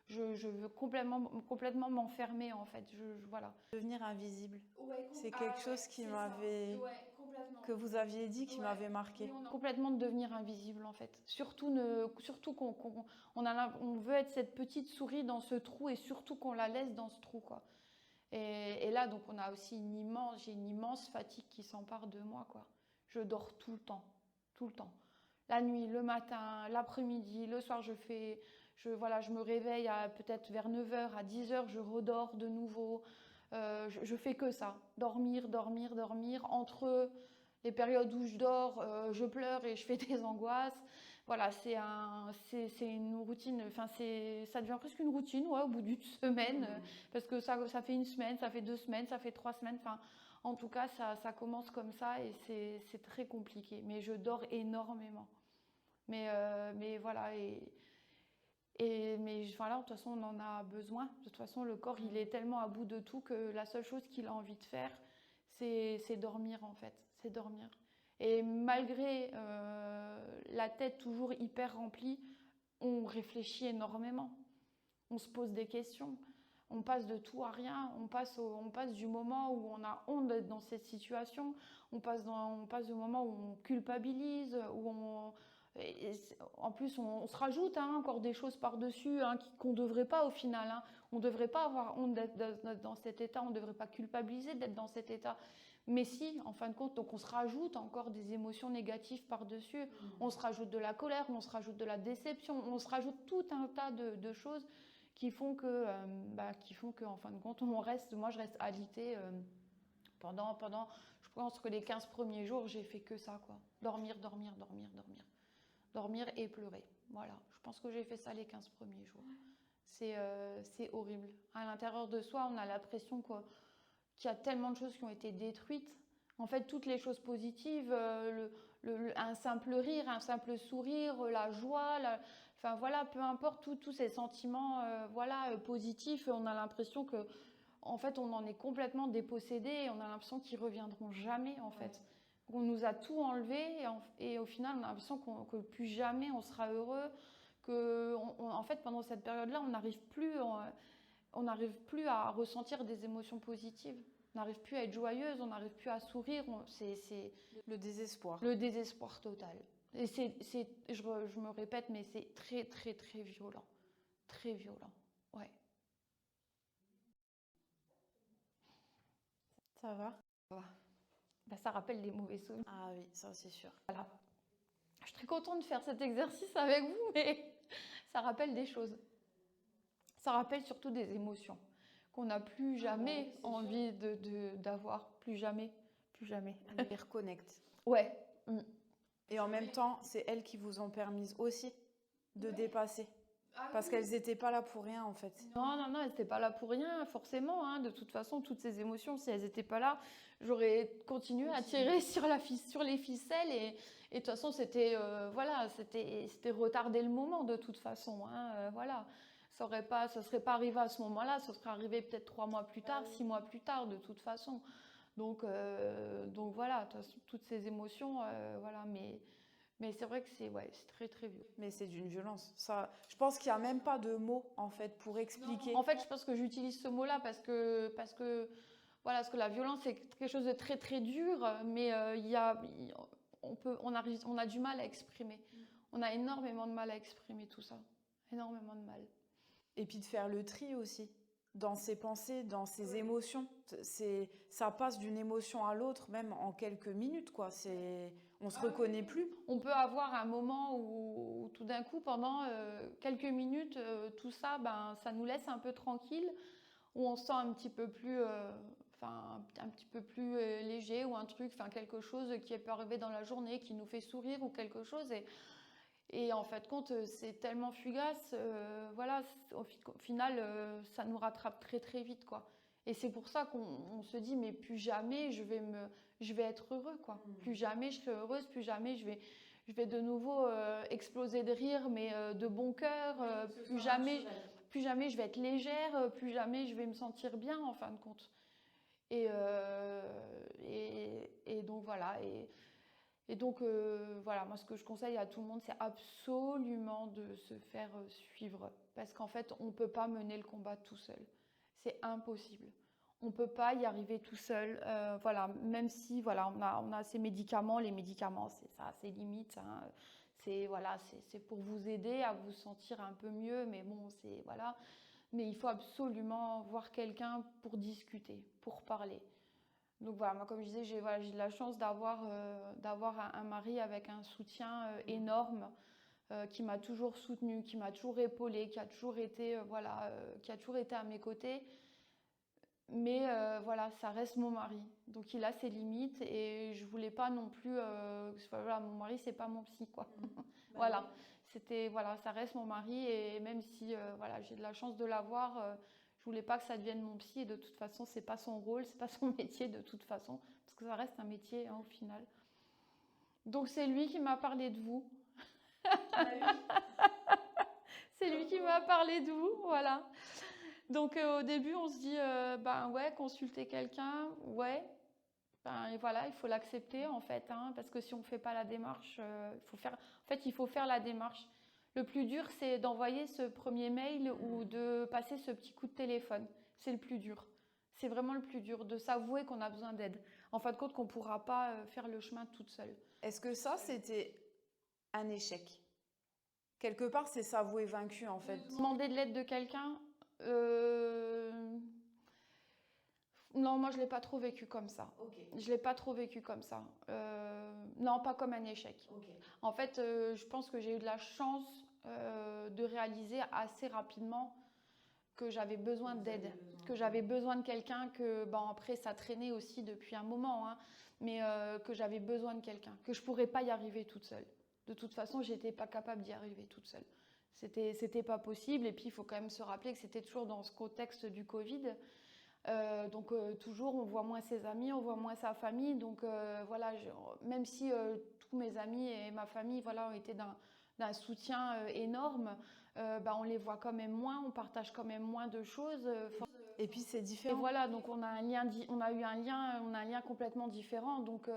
Je veux complètement m'enfermer, en fait. Voilà. Devenir invisible. Ouais, C'est quelque chose qui m'avait... Ouais, complètement. que vous aviez dit qui Ouais. m'avait marqué. Complètement de devenir invisible, en fait. Surtout on veut être cette petite souris dans ce trou, et surtout qu'on la laisse dans ce trou, quoi. Et là, donc, on a aussi j'ai une immense fatigue qui s'empare de moi, quoi. Je dors tout le temps, tout le temps. La nuit, le matin, l'après-midi, le soir, je me réveille peut-être vers 9h, à 10h, je redors de nouveau. Je fais que ça, dormir, dormir, dormir. Entre les périodes où je dors, je pleure et je fais des angoisses. Voilà, c'est une routine, enfin ça devient presque une routine, ouais, au bout d'une semaine, parce que ça fait une semaine, ça fait 2 semaines, ça fait 3 semaines, enfin, en tout cas, ça commence comme ça, et c'est très compliqué. Mais je dors énormément. Mais voilà, mais voilà, de toute façon, on en a besoin. De toute façon, le corps, il est tellement à bout de tout que la seule chose qu'il a envie de faire, c'est dormir, en fait. C'est dormir. Et malgré la tête toujours hyper remplie, on réfléchit énormément. On se pose des questions. On passe de tout à rien. On passe du moment où on a honte d'être dans cette situation. On passe du moment où on culpabilise, en plus, on se rajoute, hein, encore des choses par-dessus, hein, qu'on ne devrait pas au final. Hein. On ne devrait pas avoir honte d'être dans cet état, on ne devrait pas culpabiliser d'être dans cet état. Mais si, en fin de compte, donc on se rajoute encore des émotions négatives par-dessus. On se rajoute de la colère, on se rajoute de la déception, on se rajoute tout un tas de choses qui font que, en fin de compte, moi je reste alitée pendant, je pense que les 15 premiers jours, j'ai fait que ça, quoi. Dormir, dormir, dormir, dormir. Dormir et pleurer. Voilà, je pense que j'ai fait ça les 15 premiers jours. C'est horrible. À l'intérieur de soi, on a l'impression qu'il y a tellement de choses qui ont été détruites. En fait, toutes les choses positives, un simple rire, un simple sourire, la joie, enfin voilà, peu importe, tous ces sentiments positifs, on a l'impression que, en fait, on en est complètement dépossédé, et on a l'impression qu'ils reviendront jamais, en fait. On nous a tout enlevé, et au final, on a l'impression que plus jamais on sera heureux, en fait, pendant cette période-là, on n'arrive plus à ressentir des émotions positives. On n'arrive plus à être joyeuse, on n'arrive plus à sourire. C'est le désespoir. Le désespoir total. Et je me répète, mais c'est très, très, très violent. Très violent. Ouais. Ça va? Bah, ça rappelle des mauvais souvenirs. Ah oui, ça c'est sûr. Voilà. Je suis très contente de faire cet exercice avec vous, mais ça rappelle des choses. Ça rappelle surtout des émotions qu'on n'a plus jamais envie d'avoir. Plus jamais. Plus jamais. On les reconnecte. Ouais. Et en même temps, c'est elles qui vous ont permis aussi de dépasser. Parce qu'elles n'étaient pas là pour rien, en fait. Non, elles n'étaient pas là pour rien, forcément. Hein. De toute façon, toutes ces émotions, si elles n'étaient pas là, j'aurais continué à tirer sur les ficelles. Et de toute façon, c'était retarder le moment, de toute façon. Hein. Voilà. Ça ne serait pas arrivé à ce moment-là, ça serait arrivé peut-être 3 mois plus tard, 6 mois plus tard, de toute façon. Donc voilà, toutes ces émotions, voilà. Mais c'est vrai que c'est très très vieux. Mais c'est d'une violence. Ça, je pense qu'il n'y a même pas de mots en fait pour expliquer. Non. En fait, je pense que j'utilise ce mot-là parce que la violence c'est quelque chose de très très dur, mais on a du mal à exprimer. On a énormément de mal à exprimer tout ça. Énormément de mal. Et puis de faire le tri aussi dans ses pensées, dans ses émotions. Ça passe d'une émotion à l'autre, même en quelques minutes, quoi. On se reconnaît plus. On peut avoir un moment où tout d'un coup, pendant quelques minutes, tout ça, ça nous laisse un peu tranquille, où on se sent un petit peu plus, léger, ou un truc, quelque chose qui peut arriver dans la journée, qui nous fait sourire ou quelque chose. Et en fait, compte, c'est tellement fugace, au final, ça nous rattrape très très vite, quoi. Et c'est pour ça qu'on se dit, mais plus jamais je vais être heureux, quoi. Plus jamais je serai heureuse, plus jamais je vais de nouveau exploser de rire, mais de bon cœur. Plus jamais je vais être légère, plus jamais je vais me sentir bien, en fin de compte. Et donc voilà. Et donc voilà, moi ce que je conseille à tout le monde, c'est absolument de se faire suivre. Parce qu'en fait, on ne peut pas mener le combat tout seul. C'est impossible. On ne peut pas y arriver tout seul. Voilà, même si voilà, on a ces médicaments, les médicaments, c'est ça, c'est limite. Hein. C'est pour vous aider à vous sentir un peu mieux, mais bon, c'est voilà. Mais il faut absolument voir quelqu'un pour discuter, pour parler. Donc voilà, moi comme je disais, j'ai de la chance d'avoir un mari avec un soutien énorme, qui m'a toujours soutenue, qui m'a toujours épaulée, qui a toujours été à mes côtés. Mais voilà, ça reste mon mari, donc il a ses limites et je voulais pas non plus. Voilà, mon mari c'est pas mon psy, quoi. Voilà, ça reste mon mari et même si voilà, j'ai de la chance de l'avoir. Je voulais pas que ça devienne mon psy et de toute façon c'est pas son rôle, c'est pas son métier de toute façon, parce que ça reste un métier, hein, au final. Donc c'est lui qui m'a parlé de vous. C'est lui qui m'a parlé de vous, voilà. Donc au début on se dit ben ouais, consulter quelqu'un, ouais. Ben et voilà, il faut l'accepter en fait, hein, parce que si on fait pas la démarche, il faut faire la démarche. Le plus dur, c'est d'envoyer ce premier mail ou de passer ce petit coup de téléphone. C'est le plus dur. C'est vraiment le plus dur, de s'avouer qu'on a besoin d'aide. En fin de compte, qu'on ne pourra pas faire le chemin toute seule. Est-ce que ça, c'était un échec? Quelque part, c'est s'avouer vaincu, en fait. Demander de l'aide de quelqu'un, non, moi, je ne l'ai pas trop vécu comme ça. Okay. Je ne l'ai pas trop vécu comme ça. Non, pas comme un échec. Okay. En fait, je pense que j'ai eu de la chance de réaliser assez rapidement que j'avais besoin d'aide, que j'avais besoin de quelqu'un, que bon, après ça traînait aussi depuis un moment, hein, mais que j'avais besoin de quelqu'un, que je ne pourrais pas y arriver toute seule. De toute façon, je n'étais pas capable d'y arriver toute seule. C'était pas possible, et puis il faut quand même se rappeler que c'était toujours dans ce contexte du Covid. Donc toujours on voit moins ses amis, on voit moins sa famille, donc voilà, même si tous mes amis et ma famille voilà, ont été d'un soutien énorme, on les voit quand même moins, on partage quand même moins de choses. Et puis c'est différent. Et voilà, donc on a eu un lien complètement différent, donc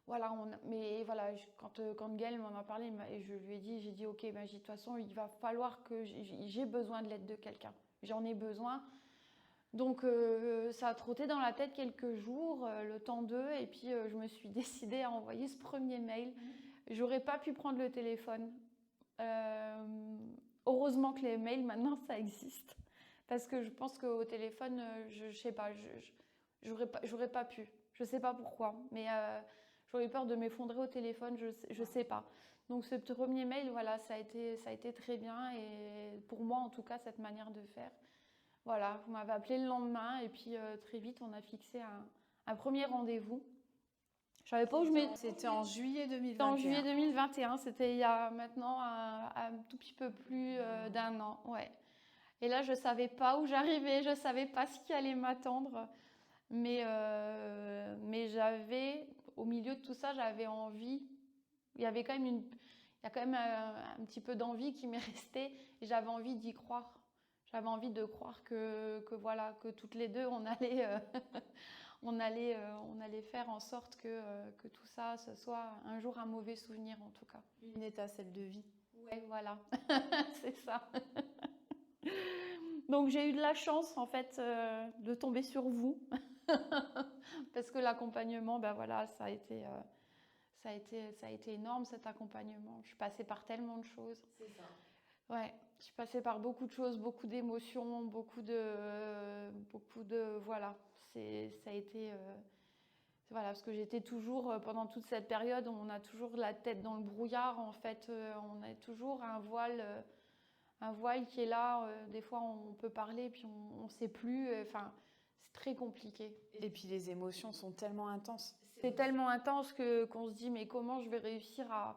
voilà, mais voilà, quand Gaëlle m'en a parlé, et je lui ai dit, j'ai dit ok, de toute façon il va falloir que j'ai besoin de l'aide de quelqu'un, j'en ai besoin. Donc ça a trotté dans la tête quelques jours, le temps d'eux, et puis je me suis décidée à envoyer ce premier mail. J'aurais pas pu prendre le téléphone. Heureusement que les mails maintenant ça existe, parce que je pense qu'au téléphone, je sais pas, j'aurais pas pu. Je sais pas pourquoi, mais j'aurais peur de m'effondrer au téléphone, je sais pas. Donc ce premier mail, voilà, ça a été très bien, et pour moi en tout cas cette manière de faire. Voilà, vous m'avez appelé le lendemain et puis très vite on a fixé un premier rendez-vous. Je savais pas où je m'étais. C'était en juillet 2021. C'était en juillet 2021, c'était il y a maintenant un tout petit peu plus d'un an, ouais. Et là je savais pas où j'arrivais, je savais pas ce qui allait m'attendre, mais j'avais, au milieu de tout ça, j'avais envie. Il y a quand même un petit peu d'envie qui m'est restée, et j'avais envie d'y croire. J'avais envie de croire que voilà, que toutes les deux on allait faire en sorte que tout ça, ce soit un jour un mauvais souvenir en tout cas. Une étincelle de vie. Ouais, voilà, c'est ça. Donc j'ai eu de la chance en fait de tomber sur vous, parce que l'accompagnement, ben voilà, ça a été énorme, cet accompagnement. Je suis passée par tellement de choses. C'est ça. Ouais, je suis passée par beaucoup de choses, beaucoup d'émotions, beaucoup de voilà. Ça a été voilà, parce que j'étais toujours pendant toute cette période, on a toujours la tête dans le brouillard en fait. On a toujours un voile qui est là. Des fois, on peut parler puis on sait plus. Enfin, c'est très compliqué. Et puis les émotions sont tellement intenses. C'est tellement intense qu'on se dit mais comment je vais réussir à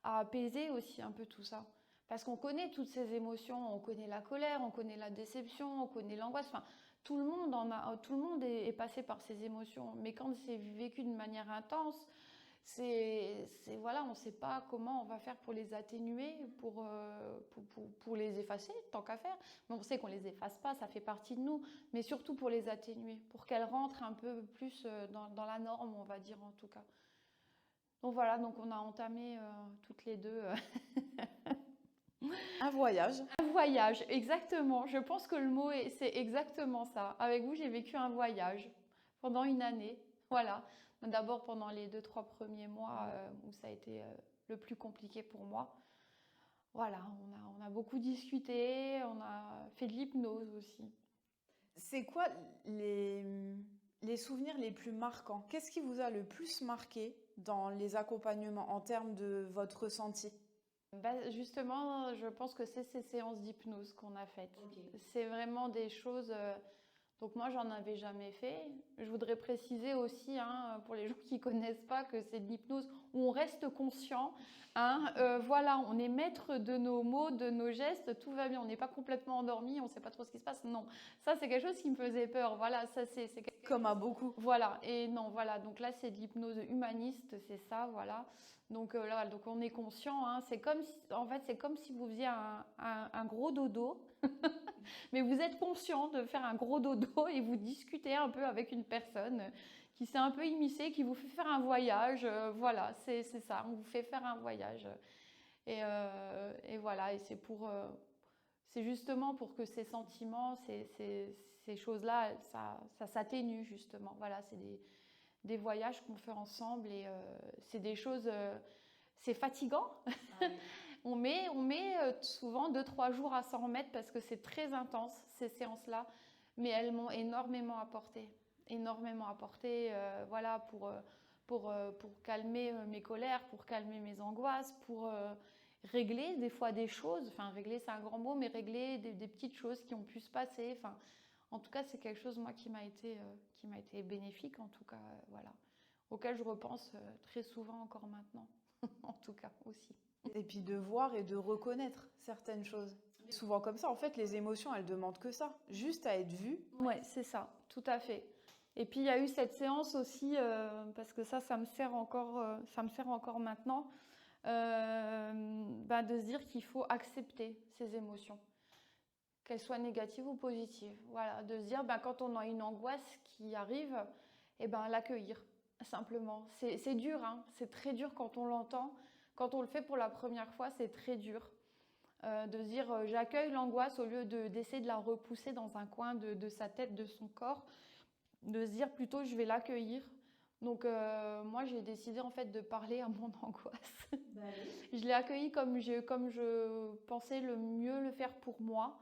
apaiser aussi un peu tout ça. Parce qu'on connaît toutes ces émotions, on connaît la colère, on connaît la déception, on connaît l'angoisse. Enfin, tout le monde est passé par ces émotions. Mais quand c'est vécu de manière intense, voilà, on ne sait pas comment on va faire pour les atténuer, pour les effacer, tant qu'à faire. Mais on sait qu'on ne les efface pas, ça fait partie de nous. Mais surtout pour les atténuer, pour qu'elles rentrent un peu plus dans la norme, on va dire en tout cas. Donc voilà, donc on a entamé toutes les deux Un voyage. un voyage, exactement. Je pense que le mot, c'est exactement ça. Avec vous, j'ai vécu un voyage pendant une année. Voilà. D'abord pendant les 2-3 premiers mois où ça a été le plus compliqué pour moi. Voilà, on a beaucoup discuté, on a fait de l'hypnose aussi. C'est quoi les souvenirs les plus marquants? Qu'est-ce qui vous a le plus marqué dans les accompagnements en termes de votre ressenti? Justement, je pense que c'est ces séances d'hypnose qu'on a faites. Ok. C'est vraiment des choses... donc moi, j'en avais jamais fait. Je voudrais préciser aussi, hein, pour les gens qui connaissent pas, que c'est de l'hypnose où on reste conscient. Hein, voilà, on est maître de nos mots, de nos gestes, tout va bien. On n'est pas complètement endormi, on ne sait pas trop ce qui se passe. Non, ça c'est quelque chose qui me faisait peur. Voilà, ça c'est comme à beaucoup. Voilà, et non, voilà. Donc là, c'est de l'hypnose humaniste, c'est ça, voilà. Donc là, donc on est conscient. Hein, c'est comme si, en fait, c'est comme si vous faisiez un gros dodo. Mais vous êtes conscient de faire un gros dodo et vous discutez un peu avec une personne qui s'est un peu immiscée, qui vous fait faire un voyage. Voilà, c'est ça, on vous fait faire un voyage. Et voilà, et c'est justement pour que ces sentiments, ces choses-là, ça s'atténue justement. Voilà, c'est des voyages qu'on fait ensemble et c'est des choses, c'est fatigant. Ah oui. On met souvent 2-3 jours à s'en remettre parce que c'est très intense, ces séances-là. Mais elles m'ont énormément apporté. Énormément apporté, voilà, pour calmer mes colères, pour calmer mes angoisses, pour régler des fois des choses. Enfin, régler, c'est un grand mot, mais régler des petites choses qui ont pu se passer. Enfin, en tout cas, c'est quelque chose, moi, qui m'a été bénéfique, en tout cas, voilà. Auquel je repense très souvent encore maintenant, en tout cas, aussi. Et puis de voir et de reconnaître certaines choses. Souvent comme ça, en fait, les émotions, elles demandent que ça, juste à être vues. Ouais, c'est ça, tout à fait. Et puis il y a eu cette séance aussi, parce que ça me sert encore maintenant, de se dire qu'il faut accepter ces émotions, qu'elles soient négatives ou positives. Voilà, de se dire quand on a une angoisse qui arrive, l'accueillir simplement. C'est dur, hein, c'est très dur quand on l'entend. Quand on le fait pour la première fois, c'est très dur de se dire j'accueille l'angoisse au lieu d'essayer de la repousser dans un coin de sa tête, de son corps, de se dire plutôt je vais l'accueillir. Donc moi j'ai décidé en fait de parler à mon angoisse. Bah oui. Je l'ai accueillie comme je pensais le mieux le faire pour moi.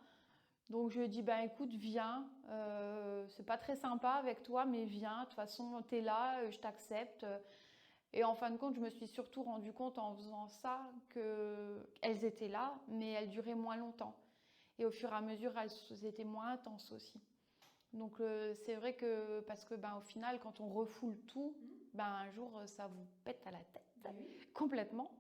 Donc je lui ai dit écoute viens, c'est pas très sympa avec toi mais viens, de toute façon t'es là, je t'accepte. Et en fin de compte, je me suis surtout rendu compte en faisant ça qu'elles étaient là, mais elles duraient moins longtemps. Et au fur et à mesure, elles étaient moins intenses aussi. Donc c'est vrai que, parce que au final, quand on refoule tout, un jour, ça vous pète à la tête, complètement.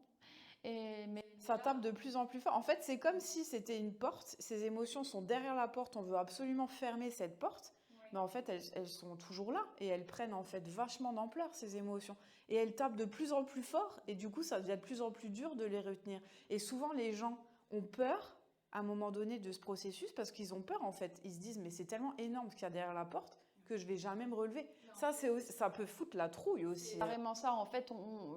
Mais ça tape de plus en plus fort. En fait, c'est comme si c'était une porte. Ces émotions sont derrière la porte. On veut absolument fermer cette porte. Mais en fait, elles sont toujours là et elles prennent en fait vachement d'ampleur, ces émotions. Et elles tapent de plus en plus fort et du coup, ça devient de plus en plus dur de les retenir. Et souvent, les gens ont peur à un moment donné de ce processus parce qu'ils ont peur en fait. Ils se disent, mais c'est tellement énorme ce qu'il y a derrière la porte que je vais jamais me relever. Non. Ça peut foutre la trouille aussi. C'est carrément ça. En fait,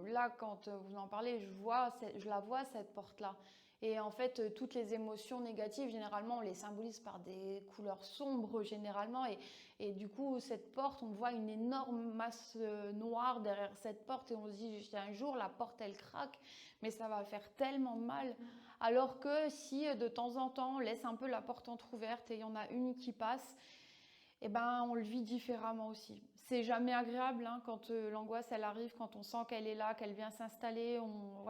là, quand vous en parlez, je la vois, cette porte-là. Et en fait, toutes les émotions négatives, généralement, on les symbolise par des couleurs sombres, généralement. Et du coup, cette porte, on voit une énorme masse noire derrière cette porte. Et on se dit, un jour, la porte, elle craque. Mais ça va faire tellement mal. Alors que si, de temps en temps, on laisse un peu la porte entrouverte et il y en a une qui passe, on le vit différemment aussi. C'est jamais agréable hein, quand l'angoisse elle arrive, quand on sent qu'elle est là, qu'elle vient s'installer. On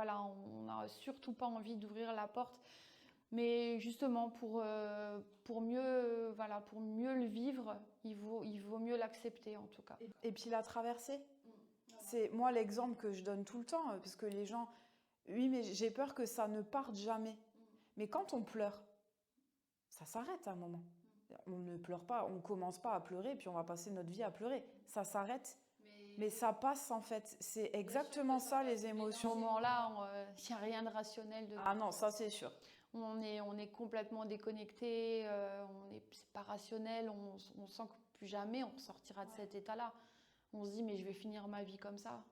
n'a surtout pas envie d'ouvrir la porte. Mais justement, pour mieux le vivre, il vaut mieux l'accepter en tout cas. Et puis la traverser. C'est moi l'exemple que je donne tout le temps, parce que les gens, oui, mais j'ai peur que ça ne parte jamais. Mais quand on pleure, ça s'arrête à un moment. On ne pleure pas, on ne commence pas à pleurer, puis on va passer notre vie à pleurer. Ça s'arrête, mais ça passe en fait. C'est exactement ça, les À ce émotions. moment-là, il n'y a rien de rationnel dedans. Ah non, ça c'est sûr. On est complètement déconnecté, c'est pas rationnel, on sent que plus jamais on sortira de cet état-là. On se dit, mais je vais finir ma vie comme ça.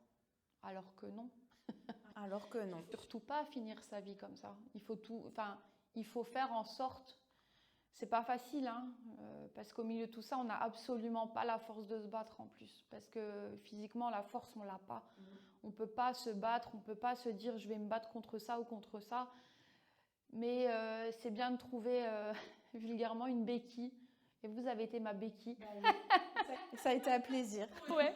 Alors que non. Alors que non. Surtout pas finir sa vie comme ça. Il faut faire en sorte. C'est pas facile, hein, parce qu'au milieu de tout ça, on n'a absolument pas la force de se battre en plus. Parce que physiquement, la force, on l'a pas. On peut pas se battre, on peut pas se dire je vais me battre contre ça ou contre ça. Mais c'est bien de trouver vulgairement une béquille. Et vous avez été ma béquille. Ça a été un plaisir. Ouais.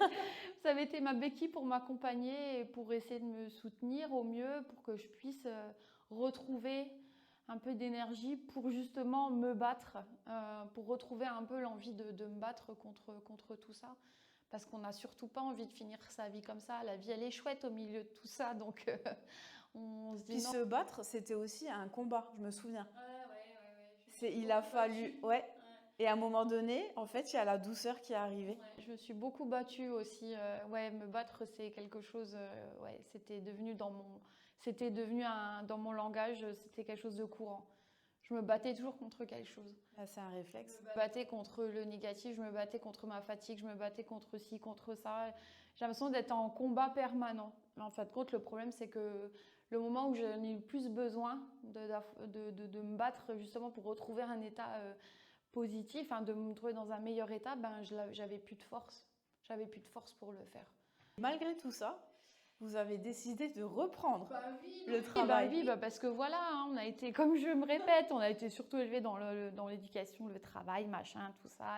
Vous avez été ma béquille pour m'accompagner et pour essayer de me soutenir au mieux, pour que je puisse retrouver un peu d'énergie pour justement me battre, pour retrouver un peu l'envie de me battre contre tout ça. Parce qu'on n'a surtout pas envie de finir sa vie comme ça. La vie, elle est chouette au milieu de tout ça. Donc, on se dit Puis non. se battre, c'était aussi un combat, je me souviens. Ouais. Il a fallu, ouais. Et à un moment donné, en fait, il y a la douceur qui est arrivée. Ouais, je me suis beaucoup battue aussi. Me battre, c'est quelque chose. C'était devenu dans mon langage, c'était quelque chose de courant. Je me battais toujours contre quelque chose. Là, c'est un réflexe. Je me battais contre le négatif, je me battais contre ma fatigue, je me battais contre ci, contre ça. J'ai l'impression d'être en combat permanent. Mais en fin de compte, le problème, c'est que le moment où j'en ai eu le plus besoin de me battre justement pour retrouver un état positif, de me trouver dans un meilleur état, j'avais plus de force. J'avais plus de force pour le faire. Malgré tout ça, vous avez décidé de reprendre le travail. Oui, parce que voilà, on a été, comme je me répète, on a été surtout élevés dans l'éducation, le travail, machin, tout ça.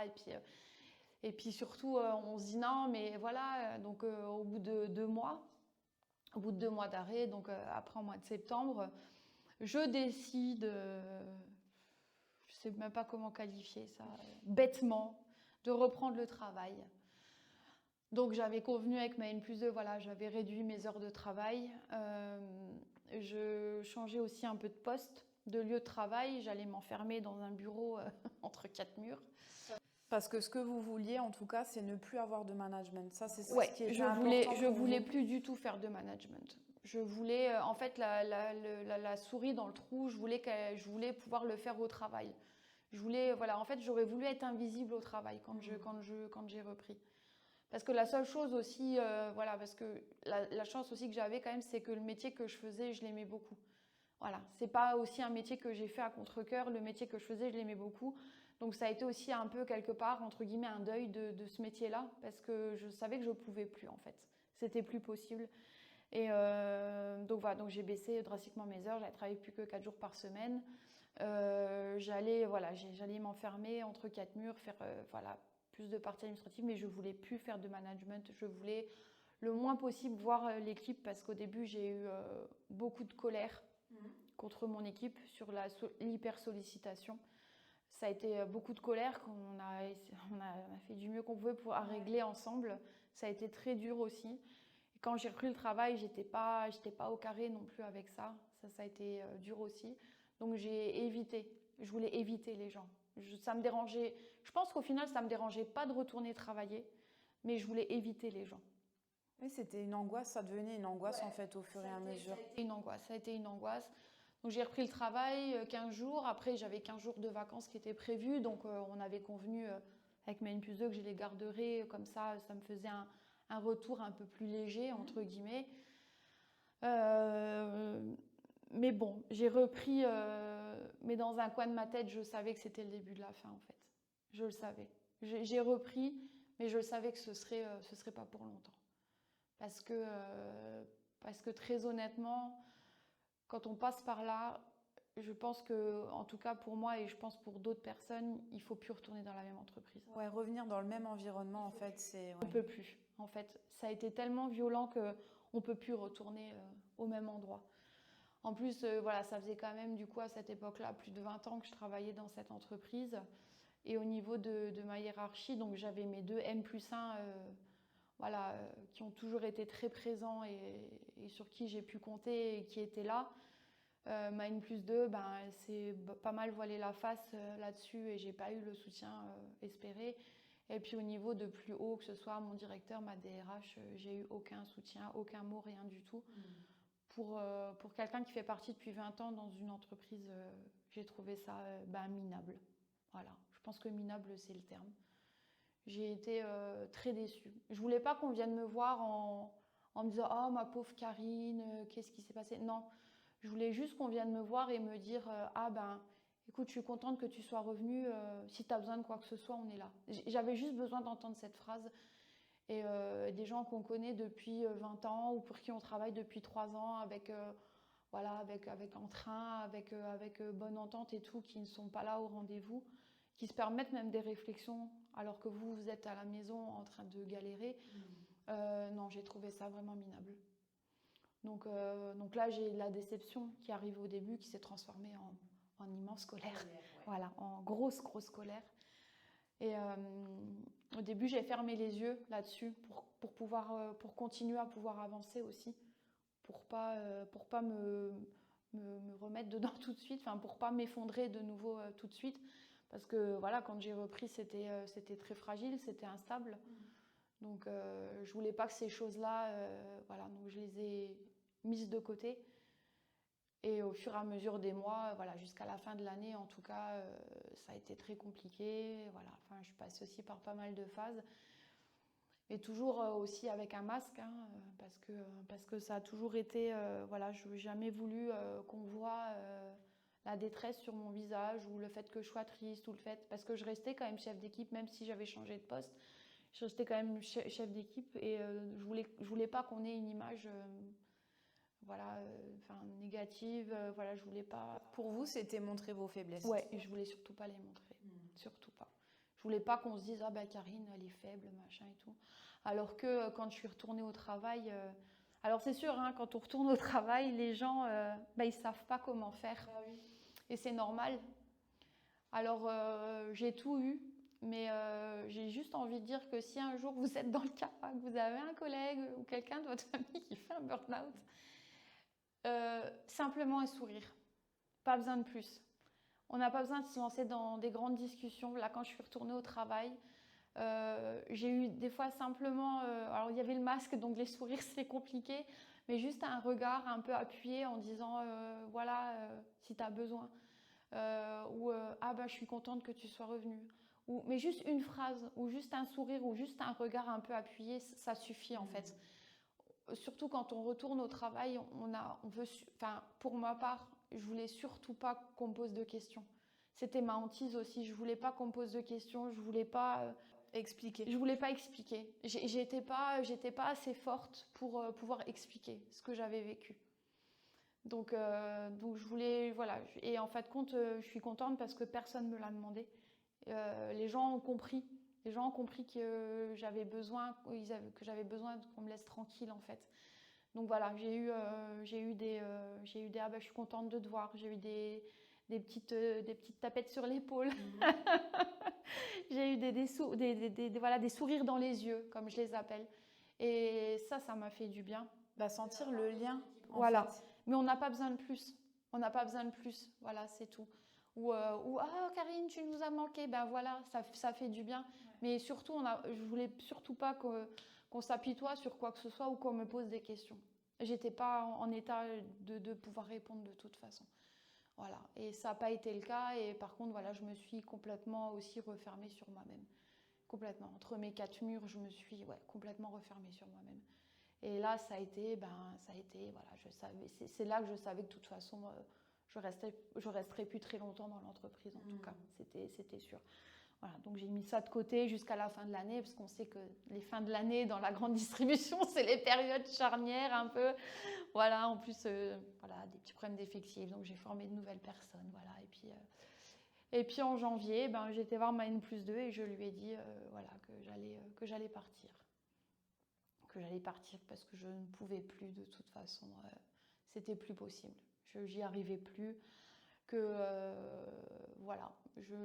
Et puis surtout, on se dit non, mais voilà, donc au bout de 2 mois, d'arrêt, donc après en mois de septembre, je décide, je sais même pas comment qualifier ça, bêtement, de reprendre le travail. Donc j'avais convenu avec ma N+2, voilà, j'avais réduit mes heures de travail. Je changeais aussi un peu de poste, de lieu de travail. J'allais m'enfermer dans un bureau entre 4 murs. Parce que ce que vous vouliez, en tout cas, c'est ne plus avoir de management. Ça, c'est ce qui est je voulais plus du tout faire de management. Je voulais, en fait, la souris dans le trou, je voulais pouvoir le faire au travail. En fait, j'aurais voulu être invisible au travail quand j'ai repris. Parce que la seule chose aussi, parce que la chance aussi que j'avais quand même, c'est que le métier que je faisais, je l'aimais beaucoup. Voilà, c'est pas aussi un métier que j'ai fait à contre-cœur, le métier que je faisais, je l'aimais beaucoup. Donc ça a été aussi un peu quelque part, entre guillemets, un deuil de ce métier-là, parce que je savais que je pouvais plus en fait. C'était plus possible. Et donc j'ai baissé drastiquement mes heures, j'allais travailler plus que 4 jours par semaine. J'allais m'enfermer entre 4 murs, faire plus de parties administratives, mais je voulais plus faire de management. Je voulais le moins possible voir l'équipe, parce qu'au début j'ai eu beaucoup de colère contre mon équipe sur l'hyper sollicitation. Ça a été beaucoup de colère, on a fait du mieux qu'on pouvait pour régler ensemble. Ça a été très dur aussi. Et quand j'ai repris le travail, j'étais pas au carré non plus avec ça. Ça a été dur aussi. Donc je voulais éviter les gens. Ça me dérangeait. Je pense qu'au final, ça me dérangeait pas de retourner travailler, mais je voulais éviter les gens. Oui, c'était une angoisse, ça devenait une angoisse en fait au fur et à mesure. Ça a été une angoisse. Donc j'ai repris le travail 15 jours. Après, j'avais 15 jours de vacances qui étaient prévus. Donc on avait convenu avec ma N+2 que je les garderais. Comme ça me faisait un retour un peu plus léger, entre guillemets. Mais bon, j'ai repris, mais dans un coin de ma tête, je savais que c'était le début de la fin, en fait. Je le savais. J'ai repris, mais je savais que ce serait pas pour longtemps. Parce que très honnêtement, quand on passe par là, je pense que, en tout cas pour moi et je pense pour d'autres personnes, il ne faut plus retourner dans la même entreprise. Ouais, revenir dans le même environnement, en fait, c'est... Ouais. On ne peut plus. En fait, ça a été tellement violent qu'on ne peut plus retourner au même endroit. En plus, ça faisait quand même, du coup, à cette époque-là, plus de 20 ans que je travaillais dans cette entreprise. Et au niveau de ma hiérarchie, donc j'avais mes 2 M+1 qui ont toujours été très présents et sur qui j'ai pu compter et qui étaient là. Ma N+2, elle s'est pas mal voilée la face là-dessus et j'ai pas eu le soutien espéré. Et puis au niveau de plus haut, que ce soit mon directeur, ma DRH, j'ai eu aucun soutien, aucun mot, rien du tout. Pour quelqu'un qui fait partie depuis 20 ans dans une entreprise, j'ai trouvé ça minable. Voilà, je pense que minable, c'est le terme. J'ai été très déçue. Je voulais pas qu'on vienne me voir en me disant « Oh, ma pauvre Karine, qu'est-ce qui s'est passé ?» Non, je voulais juste qu'on vienne me voir et me dire « Ah écoute, je suis contente que tu sois revenue. Si tu as besoin de quoi que ce soit, on est là. » J'avais juste besoin d'entendre cette phrase. Et des gens qu'on connaît depuis 20 ans ou pour qui on travaille depuis 3 ans avec entrain, avec bonne entente et tout, qui ne sont pas là au rendez-vous, qui se permettent même des réflexions alors que vous êtes à la maison en train de galérer. Non, j'ai trouvé ça vraiment minable. Donc là, j'ai la déception qui arrive au début, qui s'est transformée en immense colère. Voilà, en grosse colère. Et au début, j'ai fermé les yeux là-dessus pour continuer à pouvoir avancer aussi, pour pas me remettre dedans tout de suite, pour pas m'effondrer de nouveau tout de suite, parce que voilà, quand j'ai repris, c'était très fragile, c'était instable. Donc je voulais pas que ces choses-là, donc je les ai mises de côté. Et au fur et à mesure des mois, jusqu'à la fin de l'année, en tout cas, ça a été très compliqué. Je suis passée aussi par pas mal de phases. Et toujours aussi avec un masque, parce que ça a toujours été... je n'ai jamais voulu qu'on voit la détresse sur mon visage ou le fait que je sois triste ou le fait... Parce que je restais quand même chef d'équipe, même si j'avais changé de poste. Je restais quand même chef d'équipe et je voulais pas qu'on ait une image... négative, je voulais pas... Pour vous, c'était montrer vos faiblesses? Ouais, et je voulais surtout pas les montrer, surtout pas. Je voulais pas qu'on se dise, Karine, elle est faible, machin et tout. Alors que quand je suis retournée au travail... Alors c'est sûr, quand on retourne au travail, les gens, ils savent pas comment faire. Ah oui. Et c'est normal. Alors j'ai tout eu, mais j'ai juste envie de dire que si un jour vous êtes dans le cas, que vous avez un collègue ou quelqu'un de votre famille qui fait un burn-out, simplement un sourire, pas besoin de plus. On n'a pas besoin de se lancer dans des grandes discussions. Là, quand je suis retournée au travail, j'ai eu des fois simplement... alors, il y avait le masque, donc les sourires, c'est compliqué, mais juste un regard un peu appuyé en disant si tu as besoin. Je suis contente que tu sois revenue. Mais juste une phrase, ou juste un sourire, ou juste un regard un peu appuyé, ça suffit en fait. Surtout quand on retourne au travail, pour ma part, je voulais surtout pas qu'on me pose de questions. C'était ma hantise aussi, je voulais pas qu'on me pose de questions, je voulais pas expliquer. Je voulais pas expliquer. J'étais pas assez forte pour pouvoir expliquer ce que j'avais vécu. Donc je voulais, et en fin de compte, je suis contente parce que personne me l'a demandé. Les gens ont compris. Les gens ont compris que j'avais besoin qu'on me laisse tranquille en fait. Donc voilà, j'ai eu des je suis contente de te voir. J'ai eu des petites tapettes sur l'épaule. J'ai eu des sourires dans les yeux, comme je les appelle. Et ça m'a fait du bien. Sentir le lien. Voilà. Fait. Mais on n'a pas besoin de plus. On n'a pas besoin de plus. Voilà, c'est tout. Ou Karine, tu nous as manqué. Ça fait du bien. Ouais. Mais surtout, je voulais surtout pas qu'on s'apitoie sur quoi que ce soit ou qu'on me pose des questions. J'étais pas en état de pouvoir répondre de toute façon. Voilà. Et ça n'a pas été le cas. Et par contre, je me suis complètement aussi refermée sur moi-même. Complètement. Entre mes 4 murs, je me suis complètement refermée sur moi-même. Et là, ça a été, je savais, c'est là que je savais que de toute façon, je resterais plus très longtemps dans l'entreprise, en tout cas, c'était sûr. Voilà, donc j'ai mis ça de côté jusqu'à la fin de l'année, parce qu'on sait que les fins de l'année dans la grande distribution, c'est les périodes charnières un peu. Voilà, en plus, des petits problèmes d'effectifs, donc j'ai formé de nouvelles personnes, voilà. Et puis en janvier, j'étais voir ma N+2 et je lui ai dit, que j'allais partir. Que j'allais partir parce que je ne pouvais plus de toute façon, c'était plus possible, j'y arrivais plus, je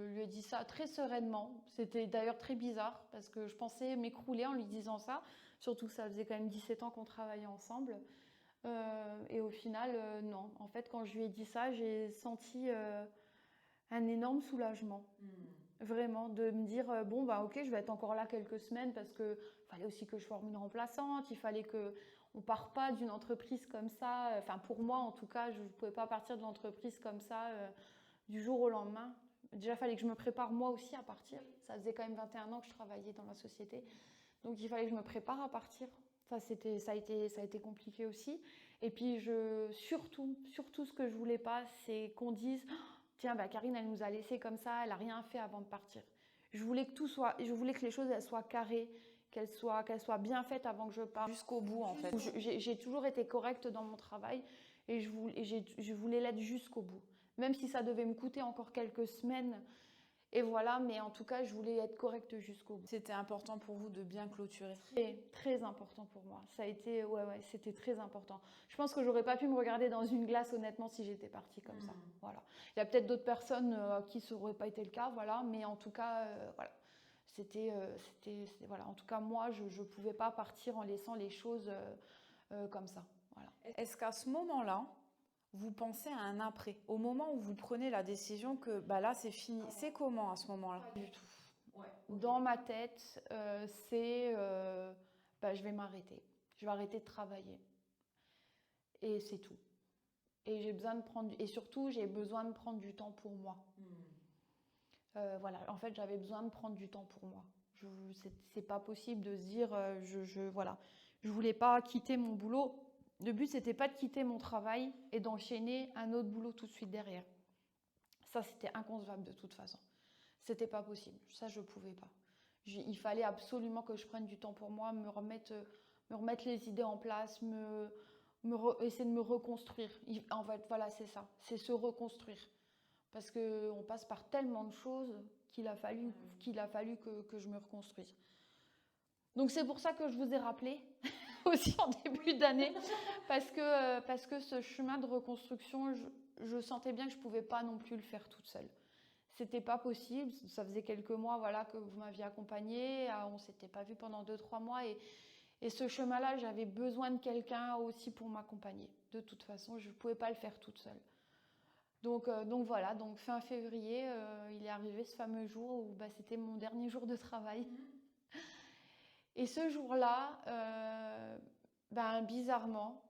lui ai dit ça très sereinement. C'était d'ailleurs très bizarre parce que je pensais m'écrouler en lui disant ça, surtout que ça faisait quand même 17 ans qu'on travaillait ensemble. Et au final, non. En fait, quand je lui ai dit ça, j'ai senti un énorme soulagement. Vraiment, de me dire, bon, bah ok, je vais être encore là quelques semaines parce qu'il fallait aussi que je forme une remplaçante, il fallait que on part pas d'une entreprise comme ça. Enfin, pour moi, en tout cas, je ne pouvais pas partir de l'entreprise comme ça du jour au lendemain. Déjà, il fallait que je me prépare moi aussi à partir. Ça faisait quand même 21 ans que je travaillais dans la société. Donc, il fallait que je me prépare à partir. Ça a été compliqué aussi. Et puis, surtout, ce que je voulais pas, c'est qu'on dise, tiens, bah, Karine, elle nous a laissé comme ça, elle n'a rien fait avant de partir. Je voulais que les choses elles soient carrées, qu'elles soient bien faites avant que je parte. Jusqu'au bout, en fait. J'ai toujours été correcte dans mon travail et je voulais l'être jusqu'au bout. Même si ça devait me coûter encore quelques semaines. Et voilà, mais en tout cas, je voulais être correcte jusqu'au bout. C'était important pour vous de bien clôturer. Très, très important pour moi. Ça a été, ouais, c'était très important. Je pense que j'aurais pas pu me regarder dans une glace, honnêtement, si j'étais partie comme ça. Voilà. Il y a peut-être d'autres personnes à qui ça n'aurait pas été le cas, voilà, mais en tout cas, voilà. Voilà. En tout cas, moi, je ne pouvais pas partir en laissant les choses comme ça. Voilà. Est-ce qu'à ce moment-là, vous pensez à un après? Au moment où vous prenez la décision que bah là, c'est fini, c'est comment à ce moment-là? Pas du tout. Ouais. Dans ma tête, c'est bah, je vais m'arrêter. Je vais arrêter de travailler. Et c'est tout. Et surtout, j'ai besoin de prendre du temps pour moi. Voilà, en fait, j'avais besoin de prendre du temps pour moi. C'est pas possible de se dire, voilà, je voulais pas quitter mon boulot. Le but, c'était pas de quitter mon travail et d'enchaîner un autre boulot tout de suite derrière. Ça, c'était inconcevable de toute façon. C'était pas possible. Ça, je pouvais pas. Il fallait absolument que je prenne du temps pour moi, me remettre les idées en place, essayer de me reconstruire. En fait, voilà, c'est ça. C'est se reconstruire. Parce qu'on passe par tellement de choses qu'il a fallu que je me reconstruise. Donc c'est pour ça que je vous ai rappelé aussi en début d'année, parce que ce chemin de reconstruction, je sentais bien que je ne pouvais pas non plus le faire toute seule. C'était pas possible, ça faisait quelques mois voilà, que vous m'aviez accompagnée, on ne s'était pas vu pendant 2-3 mois, et ce chemin-là, j'avais besoin de quelqu'un aussi pour m'accompagner. De toute façon, je ne pouvais pas le faire toute seule. Donc voilà, donc fin février, il est arrivé ce fameux jour où bah, c'était mon dernier jour de travail. Et ce jour-là, ben, bizarrement,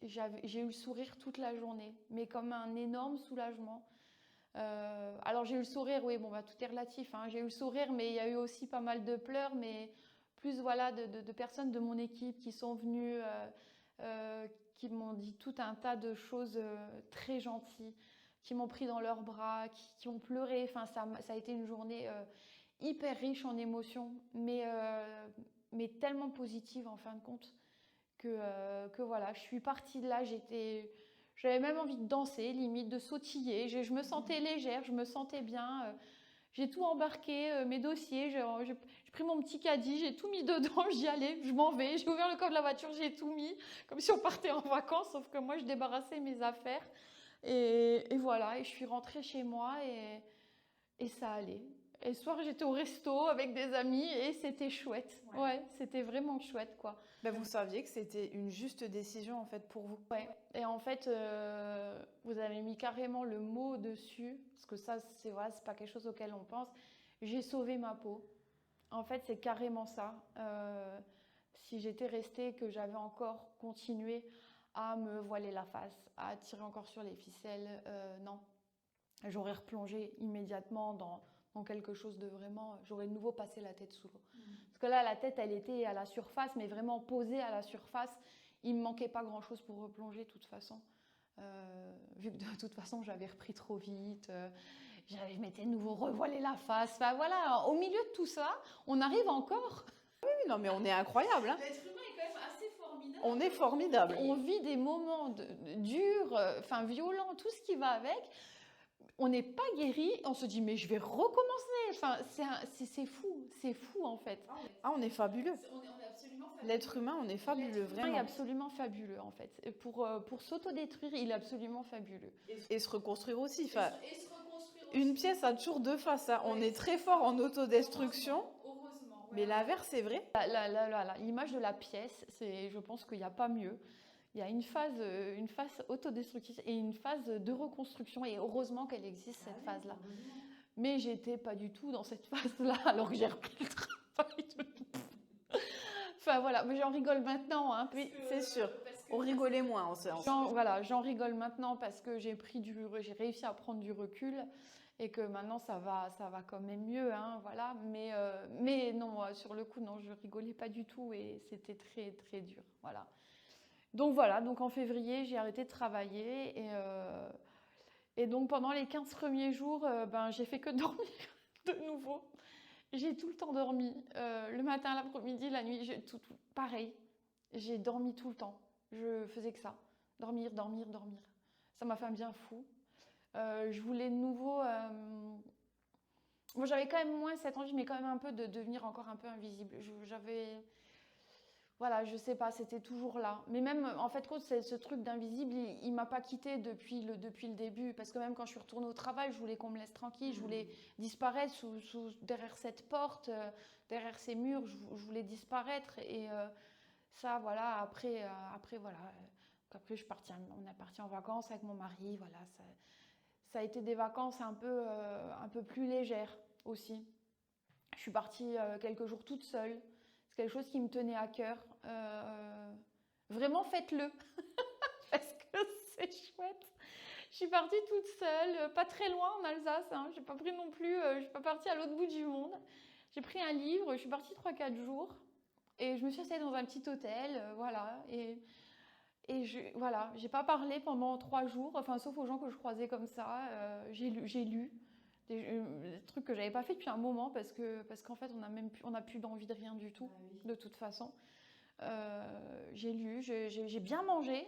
j'ai eu le sourire toute la journée, mais comme un énorme soulagement. Alors j'ai eu le sourire, oui, bon, bah, tout est relatif, hein. J'ai eu le sourire, mais il y a eu aussi pas mal de pleurs, mais plus voilà, de personnes de mon équipe qui sont venues, qui m'ont dit tout un tas de choses très gentilles, qui m'ont pris dans leurs bras, qui ont pleuré. Enfin, ça a été une journée hyper riche en émotions, mais tellement positive en fin de compte que voilà, je suis partie de là, j'avais même envie de danser, limite de sautiller. Je me sentais légère, je me sentais bien. J'ai tout embarqué, mes dossiers, j'ai pris mon petit caddie, j'ai tout mis dedans, j'y allais, je m'en vais. J'ai ouvert le coffre de la voiture, j'ai tout mis, comme si on partait en vacances, sauf que moi, je débarrassais mes affaires. Et voilà, et je suis rentrée chez moi et ça allait. Et le soir, j'étais au resto avec des amis et c'était chouette. Ouais, c'était vraiment chouette, quoi. Ben, vous saviez que c'était une juste décision, en fait, pour vous. Ouais. Et en fait, vous avez mis carrément le mot dessus, parce que ça, c'est pas quelque chose auquel on pense. J'ai sauvé ma peau. En fait, c'est carrément ça. Si j'étais restée, que j'avais encore continué à me voiler la face, à tirer encore sur les ficelles, non. J'aurais replongé immédiatement dans quelque chose de vraiment... J'aurais de nouveau passé la tête sous l'eau. Parce que là, la tête, elle était à la surface, mais vraiment posée à la surface. Il ne me manquait pas grand-chose pour replonger, de toute façon. Vu que de toute façon, j'avais repris trop vite. Je m'étais de nouveau revoilé la face. Enfin, voilà, au milieu de tout ça, on arrive encore... Oui, non, mais on est incroyable. Hein. L'être humain est quand même assez formidable. On est formidable. On vit des moments durs, violents, tout ce qui va avec. On n'est pas guéri, on se dit mais je vais recommencer. Enfin, c'est fou en fait. Ah, on est fabuleux. On est absolument fabuleux. L'être humain, on est fabuleux, vraiment. Il est absolument fabuleux en fait. Et pour s'autodétruire, il est absolument fabuleux. Et se reconstruire aussi. Enfin, une pièce a toujours deux faces. Hein. On est très fort en autodestruction. Heureusement. Mais l'inverse, c'est vrai. L'image de la pièce, je pense qu'il n'y a pas mieux. il y a une phase autodestructive et une phase de reconstruction. Et heureusement qu'elle existe, cette phase-là. Mais j'étais pas du tout dans cette phase-là, alors que j'ai repris le travail. Enfin voilà, mais j'en rigole maintenant. Hein, oui, c'est sûr. On rigolait moins en séance. J'en rigole maintenant parce que j'ai réussi à prendre du recul et que maintenant ça va quand même mieux. Hein, voilà. Mais non, sur le coup, non, je rigolais pas du tout et c'était très très dur. Voilà. Donc voilà, donc en février, j'ai arrêté de travailler et donc pendant les 15 premiers jours, j'ai fait que dormir de nouveau. J'ai tout le temps dormi, le matin, l'après-midi, la nuit, pareil. J'ai dormi tout le temps. Je faisais que ça, dormir. Ça m'a fait un bien fou. Je voulais de nouveau. Bon, j'avais quand même moins cette envie, mais quand même un peu de devenir encore un peu invisible. Voilà, je sais pas, c'était toujours là. Mais même, en fait, ce truc d'invisible, il m'a pas quitté depuis le début. Parce que même quand je suis retournée au travail, je voulais qu'on me laisse tranquille. Je voulais disparaître derrière cette porte, derrière ces murs. Je voulais disparaître. Et ça, voilà, après, voilà. Après, on est parti en vacances avec mon mari. Voilà, ça a été des vacances un peu plus légères aussi. Je suis partie quelques jours toute seule. C'est quelque chose qui me tenait à cœur. Vraiment, faites-le parce que c'est chouette. Je suis partie toute seule, pas très loin en Alsace. Hein. J'ai pas pris non plus, je suis pas partie à l'autre bout du monde. J'ai pris un livre, je suis partie 3-4 jours et je me suis assise dans un petit hôtel, voilà. Voilà, j'ai pas parlé pendant 3 jours, enfin sauf aux gens que je croisais comme ça. J'ai lu. Des trucs que j'avais pas fait depuis un moment parce qu'en fait on n'a plus d'envie de rien du tout. Ah oui. De toute façon j'ai lu, j'ai bien mangé.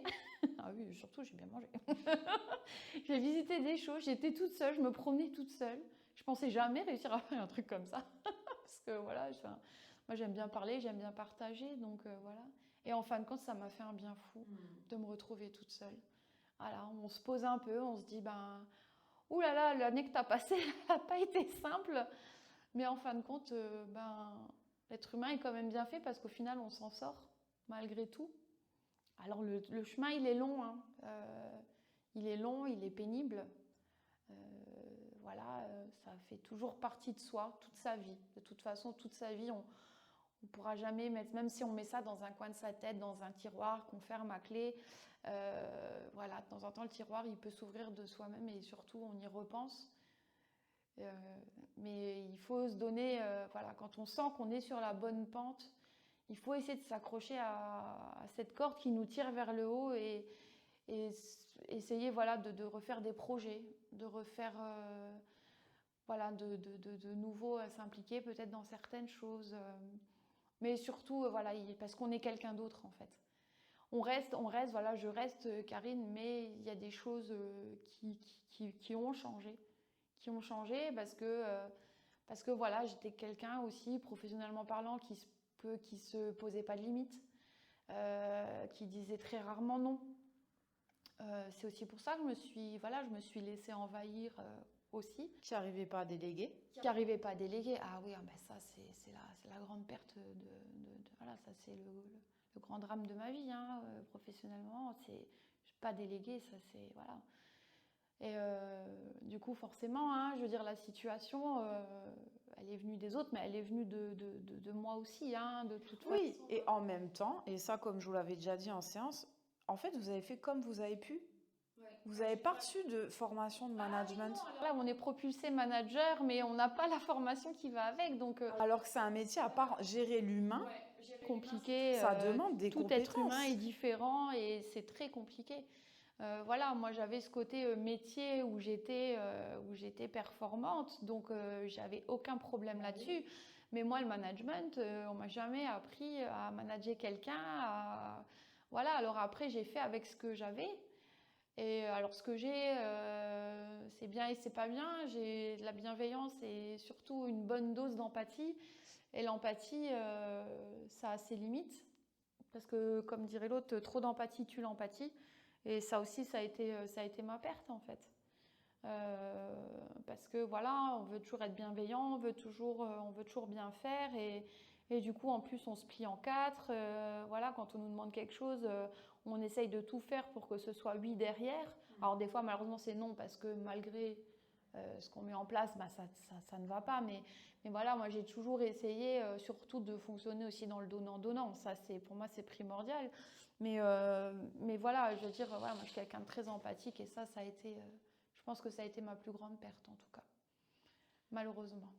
Ah oui, surtout j'ai bien mangé. J'ai visité des choses, j'étais toute seule, je me promenais toute seule. Je pensais jamais réussir à faire un truc comme ça parce que voilà, moi j'aime bien parler, j'aime bien partager, donc voilà. Et en fin de compte ça m'a fait un bien fou de me retrouver toute seule. Voilà, on se pose un peu, on se dit ouh là là, l'année que tu as passée n'a pas été simple. Mais en fin de compte, l'être humain est quand même bien fait parce qu'au final, on s'en sort malgré tout. Alors le chemin, il est long. Hein. Il est long, il est pénible. Voilà, ça fait toujours partie de soi, toute sa vie. De toute façon, toute sa vie, on ne pourra jamais mettre, même si on met ça dans un coin de sa tête, dans un tiroir qu'on ferme à clé, voilà, de temps en temps, le tiroir, il peut s'ouvrir de soi-même et surtout, on y repense. Mais il faut se donner, voilà, quand on sent qu'on est sur la bonne pente, il faut essayer de s'accrocher à cette corde qui nous tire vers le haut et essayer, voilà, de refaire des projets, de refaire, voilà, de nouveau s'impliquer peut-être dans certaines choses. Mais surtout, voilà, parce qu'on est quelqu'un d'autre en fait. On reste, voilà, je reste Karine, mais il y a des choses qui ont changé. Qui ont changé parce que voilà, j'étais quelqu'un aussi, professionnellement parlant, qui se posait pas de limites, qui disait très rarement non. C'est aussi pour ça que je me suis laissée envahir aussi. Qui n'arrivait pas à déléguer. Ah oui, ça c'est la grande perte voilà, ça c'est le grand drame de ma vie, hein, professionnellement. C'est pas déléguer, ça c'est voilà. Et du coup, forcément, hein, je veux dire, la situation, elle est venue des autres, mais elle est venue de moi aussi, hein, de toute façon. Oui, et en même temps, et ça, comme je vous l'avais déjà dit en séance, en fait, vous avez fait comme vous avez pu. Ouais. Vous n'avez pas reçu de formation de management. Ah, non, là, on est propulsé manager, mais on n'a pas la formation qui va avec. Donc, alors que c'est un métier à part, gérer l'humain. Ouais, compliqué. Ça demande des compétences. Tout être humain est différent et c'est très compliqué. Voilà, moi j'avais ce côté métier où j'étais performante, donc j'avais aucun problème là-dessus. Mais moi, le management, on m'a jamais appris à manager quelqu'un. Voilà, alors après, j'ai fait avec ce que j'avais. Et alors, ce que j'ai, c'est bien et c'est pas bien. J'ai de la bienveillance et surtout une bonne dose d'empathie. Et l'empathie, ça a ses limites. Parce que, comme dirait l'autre, trop d'empathie tue l'empathie. Et ça aussi, ça a été ma perte en fait. Parce que voilà, on veut toujours être bienveillant, on veut toujours bien faire et du coup en plus on se plie en quatre. Voilà, quand on nous demande quelque chose, on essaye de tout faire pour que ce soit oui derrière. Alors des fois, malheureusement, c'est non parce que malgré ce qu'on met en place, ça ne va pas. Mais voilà, moi, j'ai toujours essayé surtout de fonctionner aussi dans le donnant-donnant. Ça, pour moi, c'est primordial. Mais voilà, je veux dire, voilà, moi, je suis quelqu'un de très empathique et ça a été, je pense que ça a été ma plus grande perte en tout cas, malheureusement.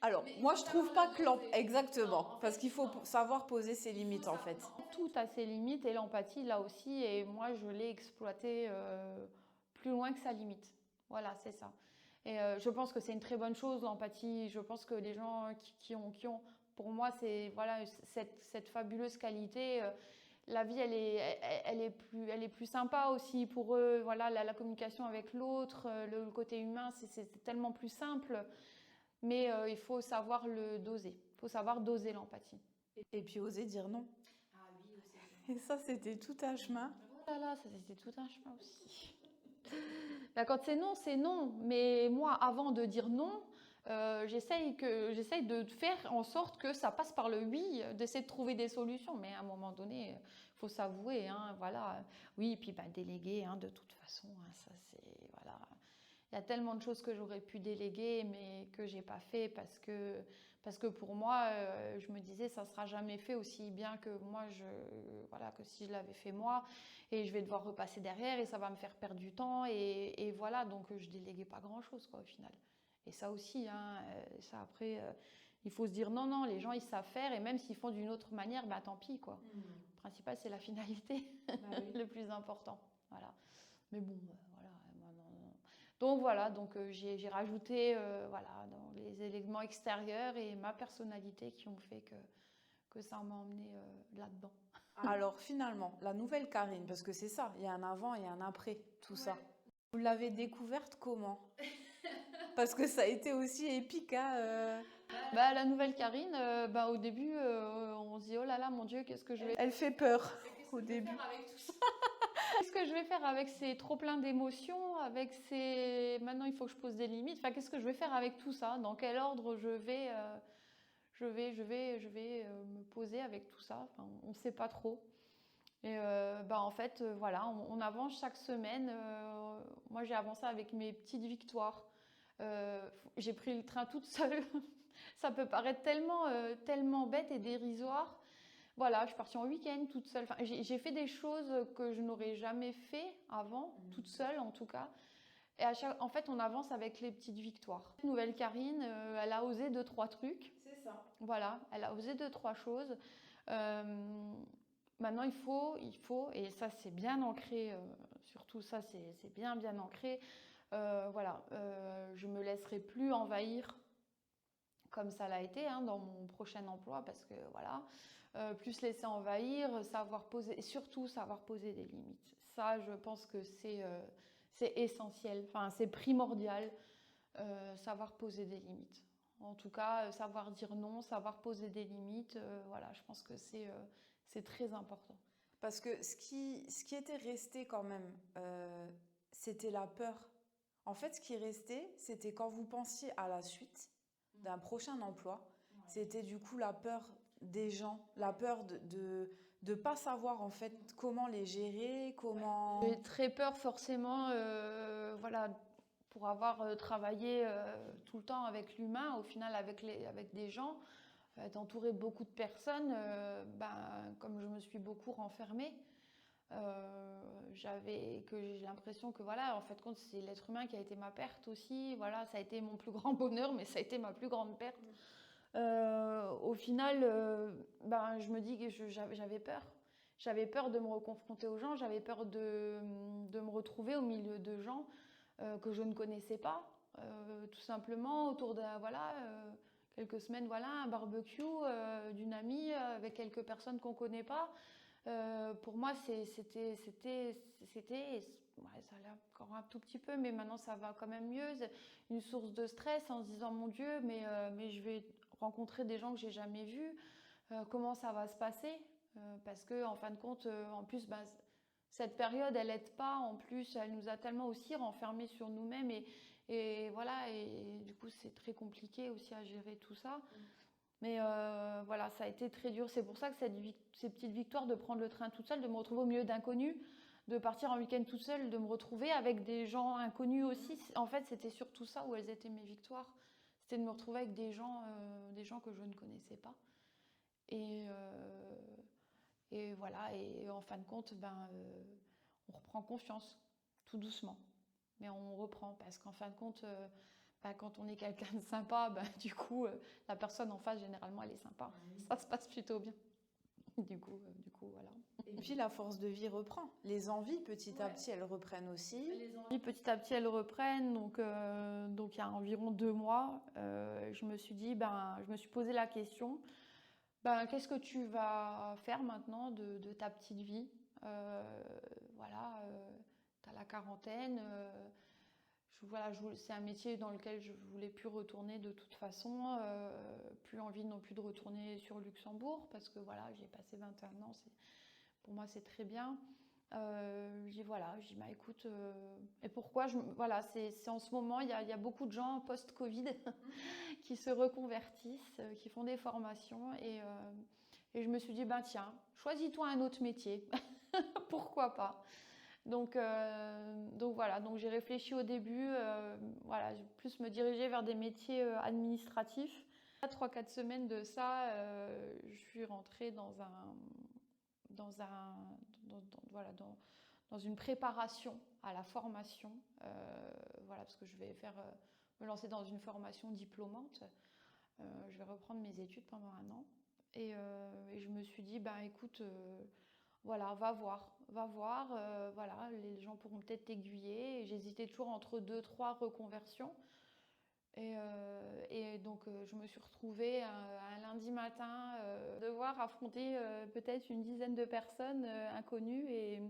Alors, moi, je trouve pas que exactement, parce qu'il faut savoir poser ses limites, en fait. Tout a ses limites et l'empathie, là aussi, et moi, je l'ai exploité plus loin que sa limite. Voilà, c'est ça. Et je pense que c'est une très bonne chose, l'empathie. Je pense que les gens qui ont pour moi, c'est voilà, cette fabuleuse qualité. La vie, elle est plus sympa aussi pour eux. Voilà, la communication avec l'autre, le côté humain, c'est tellement plus simple. Mais il faut savoir le doser. Il faut savoir doser l'empathie. Et puis oser dire non. Ah oui, oser. Et ça, c'était tout un chemin. Oh là là, ça c'était tout un chemin aussi. Là, quand c'est non, c'est non. Mais moi, avant de dire non, j'essaye de faire en sorte que ça passe par le oui, d'essayer de trouver des solutions. Mais à un moment donné, il faut s'avouer, hein, voilà. Oui, et puis déléguer, hein, de toute façon, hein, ça c'est voilà. Il y a tellement de choses que j'aurais pu déléguer, mais que j'ai pas fait parce que pour moi, je me disais, ça sera jamais fait aussi bien que moi, voilà, que si je l'avais fait moi, et je vais devoir repasser derrière, et ça va me faire perdre du temps, et voilà, donc je déléguais pas grand-chose, quoi, au final. Et ça aussi, hein, ça après, il faut se dire non, non, les gens ils savent faire, et même s'ils font d'une autre manière, bah tant pis, quoi. Le principal, c'est la finalité, oui. Le plus important, voilà. Mais bon, voilà. Donc voilà, j'ai rajouté voilà, dans les éléments extérieurs et ma personnalité qui ont fait que ça m'a emmené là-dedans. Alors finalement, la nouvelle Karine, parce que c'est ça, il y a un avant et un après, tout ça. Vous l'avez découverte comment? Parce que ça a été aussi épique, hein, La nouvelle Karine, au début, on se dit oh là là, mon Dieu, qu'est-ce que je vais... Elle fait peur au début. Qu'est-ce que je vais faire avec ces trop plein d'émotions, avec ces... Maintenant, il faut que je pose des limites. Enfin, qu'est-ce que je vais faire avec tout ça? Dans quel ordre je vais me poser avec tout ça? Enfin, on ne sait pas trop. Et en fait, voilà, on avance chaque semaine. Moi, j'ai avancé avec mes petites victoires. J'ai pris le train toute seule. Ça peut paraître tellement bête et dérisoire. Voilà, je suis partie en week-end toute seule. Enfin, j'ai fait des choses que je n'aurais jamais fait avant, toute seule en tout cas. Et en fait, on avance avec les petites victoires. Nouvelle Karine, elle a osé 2-3 trucs. C'est ça. Voilà, elle a osé 2-3 choses. Maintenant, il faut, et ça c'est bien ancré, surtout ça c'est bien ancré. Voilà, je me laisserai plus envahir comme ça l'a été hein, dans mon prochain emploi parce que voilà. Plus laisser envahir, savoir poser, et surtout savoir poser des limites. Ça, je pense que c'est essentiel, enfin c'est primordial, savoir poser des limites. En tout cas, savoir dire non, savoir poser des limites, voilà, je pense que c'est très important. Parce que ce qui était resté quand même, c'était la peur. En fait, ce qui restait, c'était quand vous pensiez à la suite d'un prochain emploi, c'était du coup la peur des gens, la peur de pas savoir en fait comment les gérer, comment... J'ai très peur forcément, voilà, pour avoir travaillé tout le temps avec l'humain, au final avec des gens, être entourée de beaucoup de personnes, comme je me suis beaucoup renfermée, j'ai l'impression que voilà, en fait compte c'est l'être humain qui a été ma perte aussi, voilà, ça a été mon plus grand bonheur, mais ça a été ma plus grande perte. Au final, je me dis que j'avais peur. J'avais peur de me reconfronter aux gens, j'avais peur de me retrouver au milieu de gens que je ne connaissais pas, tout simplement autour de quelques semaines, voilà, un barbecue d'une amie avec quelques personnes qu'on ne connaît pas. Pour moi, c'était, ça allait encore un tout petit peu, mais maintenant ça va quand même mieux. Une source de stress en se disant mon Dieu, mais je vais rencontrer des gens que j'ai jamais vus. Comment ça va se passer? Parce que en fin de compte, en plus, cette période, elle aide pas. En plus, elle nous a tellement aussi renfermés sur nous-mêmes et voilà. Et du coup, c'est très compliqué aussi à gérer tout ça. Mais voilà, ça a été très dur. C'est pour ça que ces petites victoires de prendre le train toute seule, de me retrouver au milieu d'inconnus, de partir en week-end toute seule, de me retrouver avec des gens inconnus aussi. En fait, c'était surtout ça où elles étaient mes victoires. C'était de me retrouver avec des gens que je ne connaissais pas. Et voilà, et en fin de compte, on reprend confiance, tout doucement. Mais on reprend, parce qu'en fin de compte, quand on est quelqu'un de sympa, du coup, la personne en face, généralement, elle est sympa. Ça se passe plutôt bien. Du coup, voilà. Et puis la force de vie reprend. Les envies, petit à petit, elles reprennent aussi. Les envies, petit à petit, elles reprennent. Donc il y a environ 2 mois, je me suis dit, je me suis posé la question, qu'est-ce que tu vas faire maintenant de ta petite vie? Voilà, tu as la quarantaine. C'est un métier dans lequel je ne voulais plus retourner de toute façon. Plus envie non plus de retourner sur Luxembourg, parce que voilà, j'ai passé 21 ans. Pour moi, c'est très bien. J'ai dit, écoute, et pourquoi voilà, c'est en ce moment, il y a beaucoup de gens post-Covid qui se reconvertissent, qui font des formations, et je me suis dit, tiens, choisis-toi un autre métier, pourquoi pas. Donc voilà, donc j'ai réfléchi au début, voilà, j'ai plus me diriger vers des métiers administratifs. 3-4 semaines de ça, je suis rentrée dans une préparation à la formation, voilà, parce que je vais me lancer dans une formation diplômante. Je vais reprendre mes études pendant 1 an, et je me suis dit, écoute, voilà, va voir, voilà, les gens pourront peut-être t'aiguiller. J'hésitais toujours entre 2-3 reconversions. Et donc, je me suis retrouvée un lundi matin devoir affronter peut-être une dizaine de personnes inconnues. Et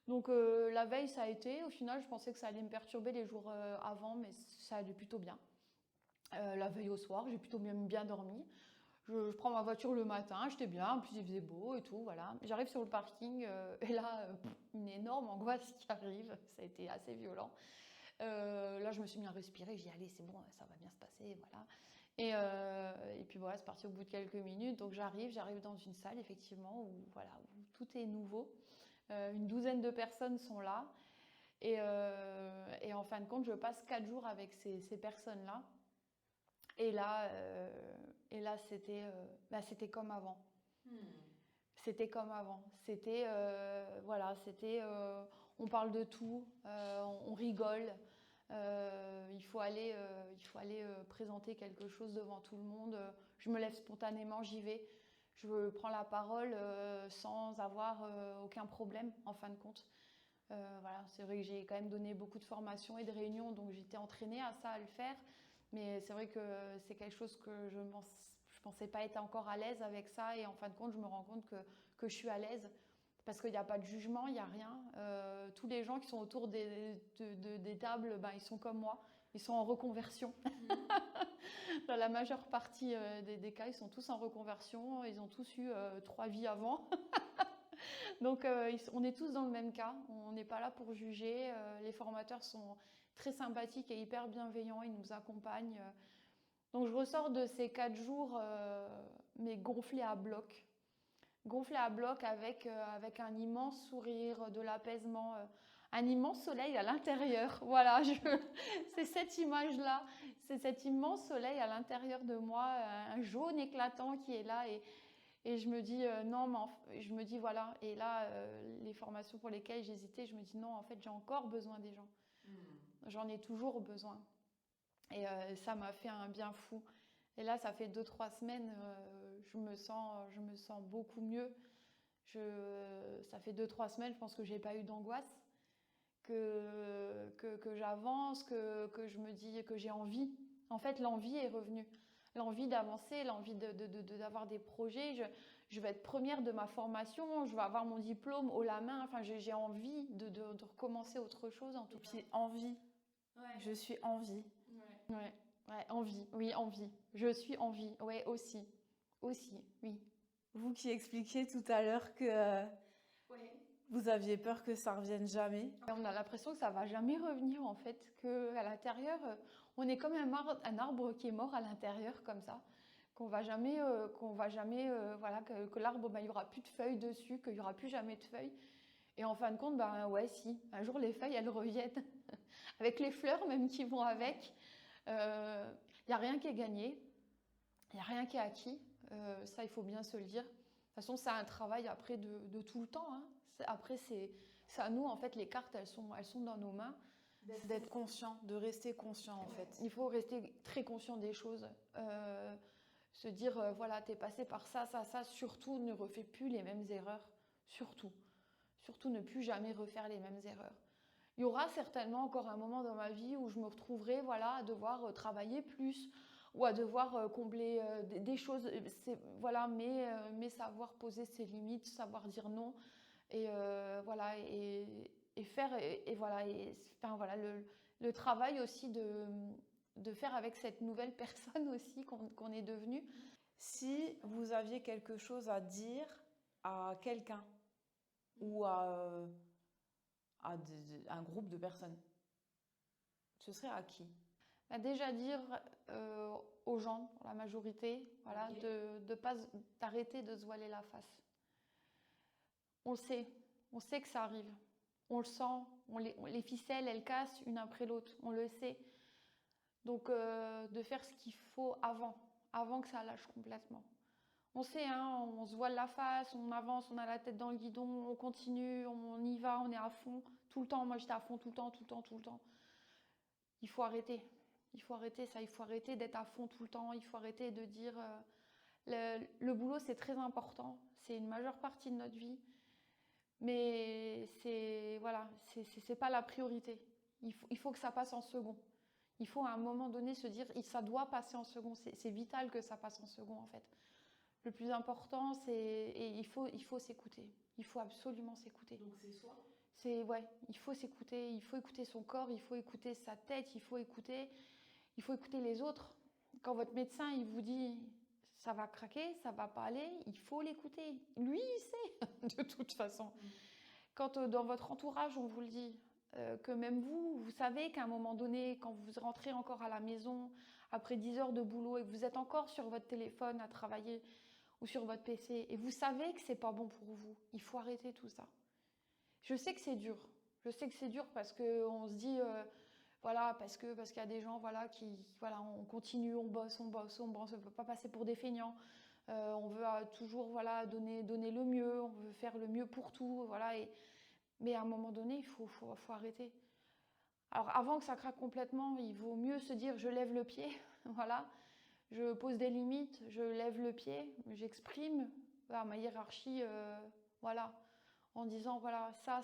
donc, la veille, ça a été. Au final, je pensais que ça allait me perturber les jours avant, mais ça allait plutôt bien. La veille au soir, j'ai plutôt bien dormi. Je prends ma voiture le matin, j'étais bien, puis il faisait beau et tout, voilà. J'arrive sur le parking et là, une énorme angoisse qui arrive. Ça a été assez violent. Là, je me suis mis à respirer, j'ai dit allez, c'est bon, ça va bien se passer, voilà. Et puis voilà, c'est parti au bout de quelques minutes. Donc j'arrive dans une salle, effectivement, où tout est nouveau. Une douzaine de personnes sont là. Et en fin de compte, je passe 4 jours avec ces personnes-là. Et là, c'était comme avant. C'était comme avant. C'était, on parle de tout, on rigole. Il faut aller présenter quelque chose devant tout le monde. Je me lève spontanément, j'y vais. Je prends la parole sans avoir aucun problème, en fin de compte. Voilà, c'est vrai que j'ai quand même donné beaucoup de formations et de réunions, donc j'étais entraînée à ça, à le faire. Mais c'est vrai que c'est quelque chose que je pensais pas être encore à l'aise avec ça. Et en fin de compte, je me rends compte que je suis à l'aise. Parce qu'il n'y a pas de jugement, il n'y a rien. Tous les gens qui sont autour des tables, ils sont comme moi. Ils sont en reconversion. Dans la majeure partie des cas, ils sont tous en reconversion. Ils ont tous eu 3 vies avant. Donc, on est tous dans le même cas. On n'est pas là pour juger. Les formateurs sont très sympathiques et hyper bienveillants. Ils nous accompagnent. Donc, je ressors de ces 4 jours, mais gonflée à bloc. Gonflée à bloc avec un immense sourire, de l'apaisement, un immense soleil à l'intérieur. Voilà, c'est cette image-là. C'est cet immense soleil à l'intérieur de moi, un jaune éclatant qui est là. Et je me dis, non, mais je me dis, voilà. Et là, les formations pour lesquelles j'hésitais, je me dis, non, en fait, j'ai encore besoin des gens. J'en ai toujours besoin. Et ça m'a fait un bien fou. Et là, ça fait 2-3 semaines, je me sens beaucoup mieux. Ça fait 2-3 semaines, je pense que j'ai pas eu d'angoisse, que j'avance, que je me dis que j'ai envie. En fait, l'envie est revenue. L'envie d'avancer, l'envie d'avoir des projets. Je vais être première de ma formation, je vais avoir mon diplôme haut la main. Enfin, j'ai envie de recommencer autre chose. En tout cas. Puis envie. Ouais. Je suis envie. Ouais, envie. Oui, envie. Je suis envie. Ouais, aussi, oui. Vous qui expliquiez tout à l'heure que vous aviez peur que ça revienne jamais. On a l'impression que ça va jamais revenir, en fait, qu'à l'intérieur, on est comme un arbre qui est mort à l'intérieur, comme ça, voilà, que l'arbre, il n'y aura plus de feuilles dessus, qu'il n'y aura plus jamais de feuilles. Et en fin de compte, ouais, si, un jour les feuilles, elles reviennent, avec les fleurs même qui vont avec. Il n'y a rien qui est gagné, il n'y a rien qui est acquis, ça il faut bien se le dire. De toute façon, c'est un travail après de tout le temps. Hein. Après, c'est à nous, en fait, les cartes, elles sont dans nos mains. D'être conscient, de rester conscient en fait. Il faut rester très conscient des choses. Se dire, voilà, t'es passé par ça, ça, ça. Surtout, ne refais plus les mêmes erreurs. Surtout. Surtout, ne plus jamais refaire les mêmes erreurs. Il y aura certainement encore un moment dans ma vie où je me retrouverai, voilà, à devoir travailler plus ou à devoir combler des choses. Voilà, mais savoir poser ses limites, savoir dire non et voilà et faire et voilà enfin voilà le travail aussi de faire avec cette nouvelle personne aussi qu'on est devenu. Si vous aviez quelque chose à dire à quelqu'un ou à un groupe de personnes, ce serait à qui? Déjà dire aux gens, la majorité, voilà, de pas d'arrêter de se voiler la face. On sait que ça arrive. On le sent, les ficelles, elles cassent une après l'autre, on le sait. Donc, de faire ce qu'il faut avant que ça lâche complètement. On sait, hein, on se voile la face, on avance, on a la tête dans le guidon, on continue, on y va, on est à fond, tout le temps. Moi, j'étais à fond tout le temps. Il faut arrêter. Il faut arrêter ça, il faut arrêter d'être à fond tout le temps, il faut arrêter de dire... le boulot, c'est très important, c'est une majeure partie de notre vie. Mais c'est pas la priorité. Il faut que ça passe en second. Il faut à un moment donné se dire, ça doit passer en second. C'est vital que ça passe en second en fait. Le plus important, il faut s'écouter. Il faut absolument s'écouter. Donc c'est soi. Ouais, il faut s'écouter. Il faut écouter son corps. Il faut écouter sa tête. Il faut écouter les autres. Quand votre médecin il vous dit ça va craquer, ça va pas aller, il faut l'écouter. Lui, il sait, de toute façon. Quand dans votre entourage, on vous le dit, que même vous savez qu'à un moment donné, quand vous rentrez encore à la maison, après 10 heures de boulot, et que vous êtes encore sur votre téléphone à travailler ou sur votre PC, et vous savez que c'est pas bon pour vous, il faut arrêter tout ça. Je sais que c'est dur. Je sais que c'est dur parce qu'on se dit... voilà, parce qu'il y a des gens on continue, on bosse, on ne peut pas passer pour des feignants. On veut toujours donner le mieux, on veut faire le mieux pour tout. Voilà, mais à un moment donné, il faut arrêter. Alors avant que ça craque complètement, il vaut mieux se dire je lève le pied, voilà, je pose des limites, je lève le pied, j'exprime ma hiérarchie, voilà, en disant voilà, ça,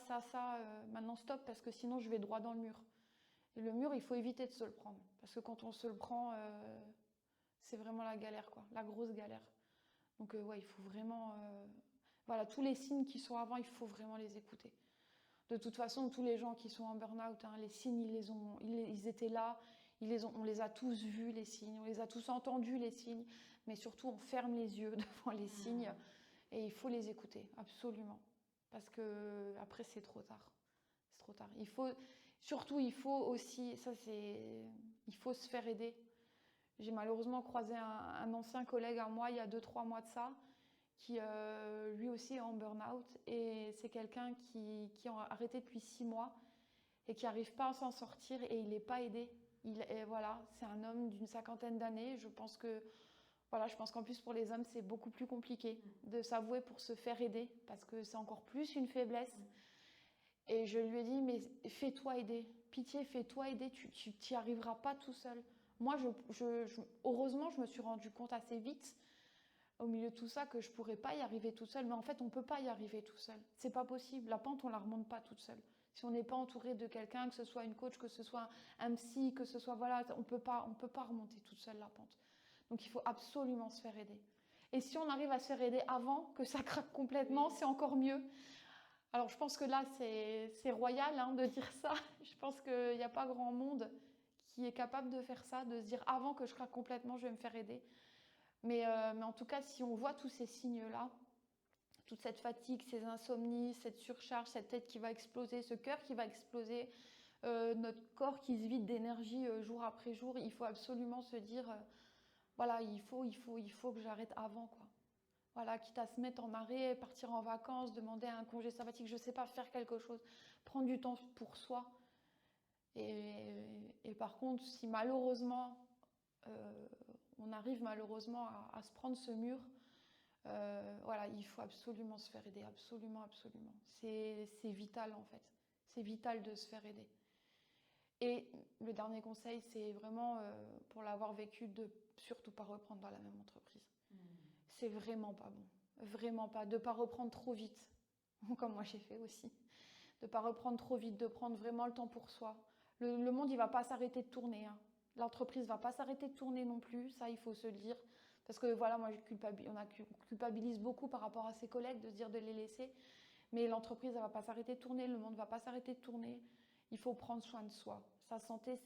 maintenant stop parce que sinon je vais droit dans le mur. Et le mur, il faut éviter de se le prendre. Parce que quand on se le prend, c'est vraiment la galère, quoi. La grosse galère. Donc, ouais, il faut vraiment... voilà, tous les signes qui sont avant, il faut vraiment les écouter. De toute façon, tous les gens qui sont en burn-out, hein, les signes, ils étaient là. On les a tous vus, les signes. On les a tous entendus, les signes. Mais surtout, on ferme les yeux devant les signes. Et il faut les écouter, absolument. Parce que après, c'est trop tard. C'est trop tard. Surtout, il faut aussi, il faut se faire aider. J'ai malheureusement croisé un ancien collègue à moi il y a 2-3 mois de ça, qui lui aussi est en burn-out. Et c'est quelqu'un qui a arrêté depuis 6 mois et qui n'arrive pas à s'en sortir et il n'est pas aidé. Voilà, c'est un homme d'une 50aine d'années. Je pense qu'en plus pour les hommes, c'est beaucoup plus compliqué de s'avouer pour se faire aider parce que c'est encore plus une faiblesse. Et je lui ai dit, mais fais-toi aider. Pitié, fais-toi aider, tu n'y arriveras pas tout seul. Moi, heureusement, je me suis rendu compte assez vite, au milieu de tout ça, que je ne pourrais pas y arriver tout seul. Mais en fait, on ne peut pas y arriver tout seul. C'est pas possible. La pente, on ne la remonte pas toute seule. Si on n'est pas entouré de quelqu'un, que ce soit une coach, que ce soit un psy, que ce soit... Voilà, on peut pas remonter toute seule la pente. Donc, il faut absolument se faire aider. Et si on arrive à se faire aider avant que ça craque complètement, c'est encore mieux. Alors, je pense que là, c'est royal hein, de dire ça. Je pense qu'il n'y a pas grand monde qui est capable de faire ça, de se dire avant que je craque complètement, je vais me faire aider. Mais en tout cas, si on voit tous ces signes-là, toute cette fatigue, ces insomnies, cette surcharge, cette tête qui va exploser, ce cœur qui va exploser, notre corps qui se vide d'énergie jour après jour, il faut absolument se dire voilà, il faut que j'arrête avant, quoi. Voilà, quitte à se mettre en arrêt, partir en vacances, demander un congé sabbatique, je ne sais pas, faire quelque chose, prendre du temps pour soi. Et par contre, si malheureusement, on arrive malheureusement à se prendre ce mur, voilà, il faut absolument se faire aider, absolument, absolument. C'est vital en fait, c'est vital de se faire aider. Et le dernier conseil, c'est vraiment, pour l'avoir vécu, de surtout pas reprendre dans la même entreprise. C'est vraiment pas bon, vraiment pas. De pas reprendre trop vite, comme moi j'ai fait aussi. De pas reprendre trop vite, de prendre vraiment le temps pour soi. Le monde, il va pas s'arrêter de tourner, hein. L'entreprise va pas s'arrêter de tourner non plus, ça il faut se le dire. Parce que voilà, moi on culpabilise beaucoup par rapport à ses collègues de se dire de les laisser. Mais l'entreprise, elle va pas s'arrêter de tourner, le monde va pas s'arrêter de tourner. Il faut prendre soin de soi. Sa santé,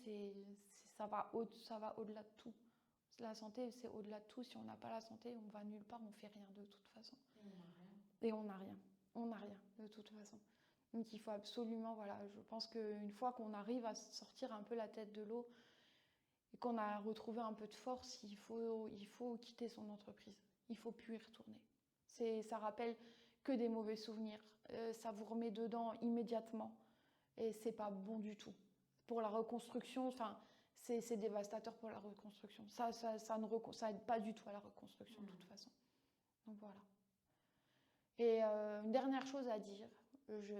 ça va au-delà de tout. La santé, c'est au-delà de tout. Si on n'a pas la santé, on va nulle part, on fait rien de toute façon. Et on n'a rien. On n'a rien de toute façon. Donc il faut absolument, voilà, je pense qu'une fois qu'on arrive à sortir un peu la tête de l'eau et qu'on a retrouvé un peu de force, il faut quitter son entreprise. Il ne faut plus y retourner. Ça rappelle que des mauvais souvenirs. Ça vous remet dedans immédiatement. Et c'est pas bon du tout. Pour la reconstruction, enfin, c'est dévastateur pour la reconstruction. Ça aide pas du tout à la reconstruction de toute façon. Donc voilà. Et une dernière chose à dire,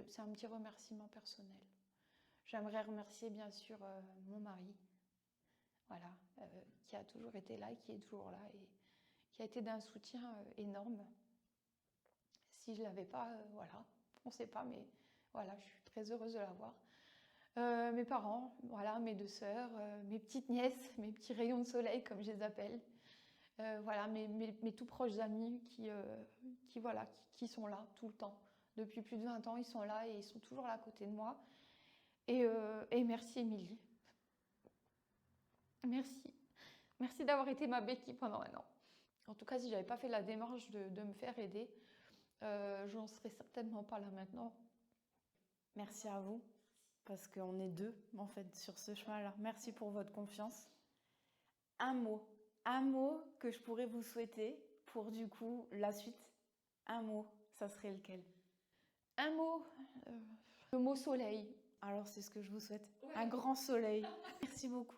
c'est un petit remerciement personnel. J'aimerais remercier bien sûr mon mari, voilà, qui a toujours été là et qui est toujours là et qui a été d'un soutien énorme. Si je l'avais pas, voilà, on ne sait pas, mais voilà, je suis très heureuse de l'avoir. Mes parents, voilà, mes 2 sœurs, mes petites nièces, mes petits rayons de soleil comme je les appelle. Voilà, mes tout proches amis qui sont là tout le temps. Depuis plus de 20 ans, ils sont là et ils sont toujours là à côté de moi. Et merci Émilie. Merci. Merci d'avoir été ma béquille pendant 1 an. En tout cas, si je n'avais pas fait la démarche de me faire aider, je n'en serais certainement pas là maintenant. Merci à vous, parce qu'on est 2 en fait sur ce chemin-là. Merci pour votre confiance. Un mot que je pourrais vous souhaiter pour du coup la suite. Un mot, ça serait lequel? Un mot, le mot soleil. Alors c'est ce que je vous souhaite. Ouais. Un grand soleil. Merci beaucoup.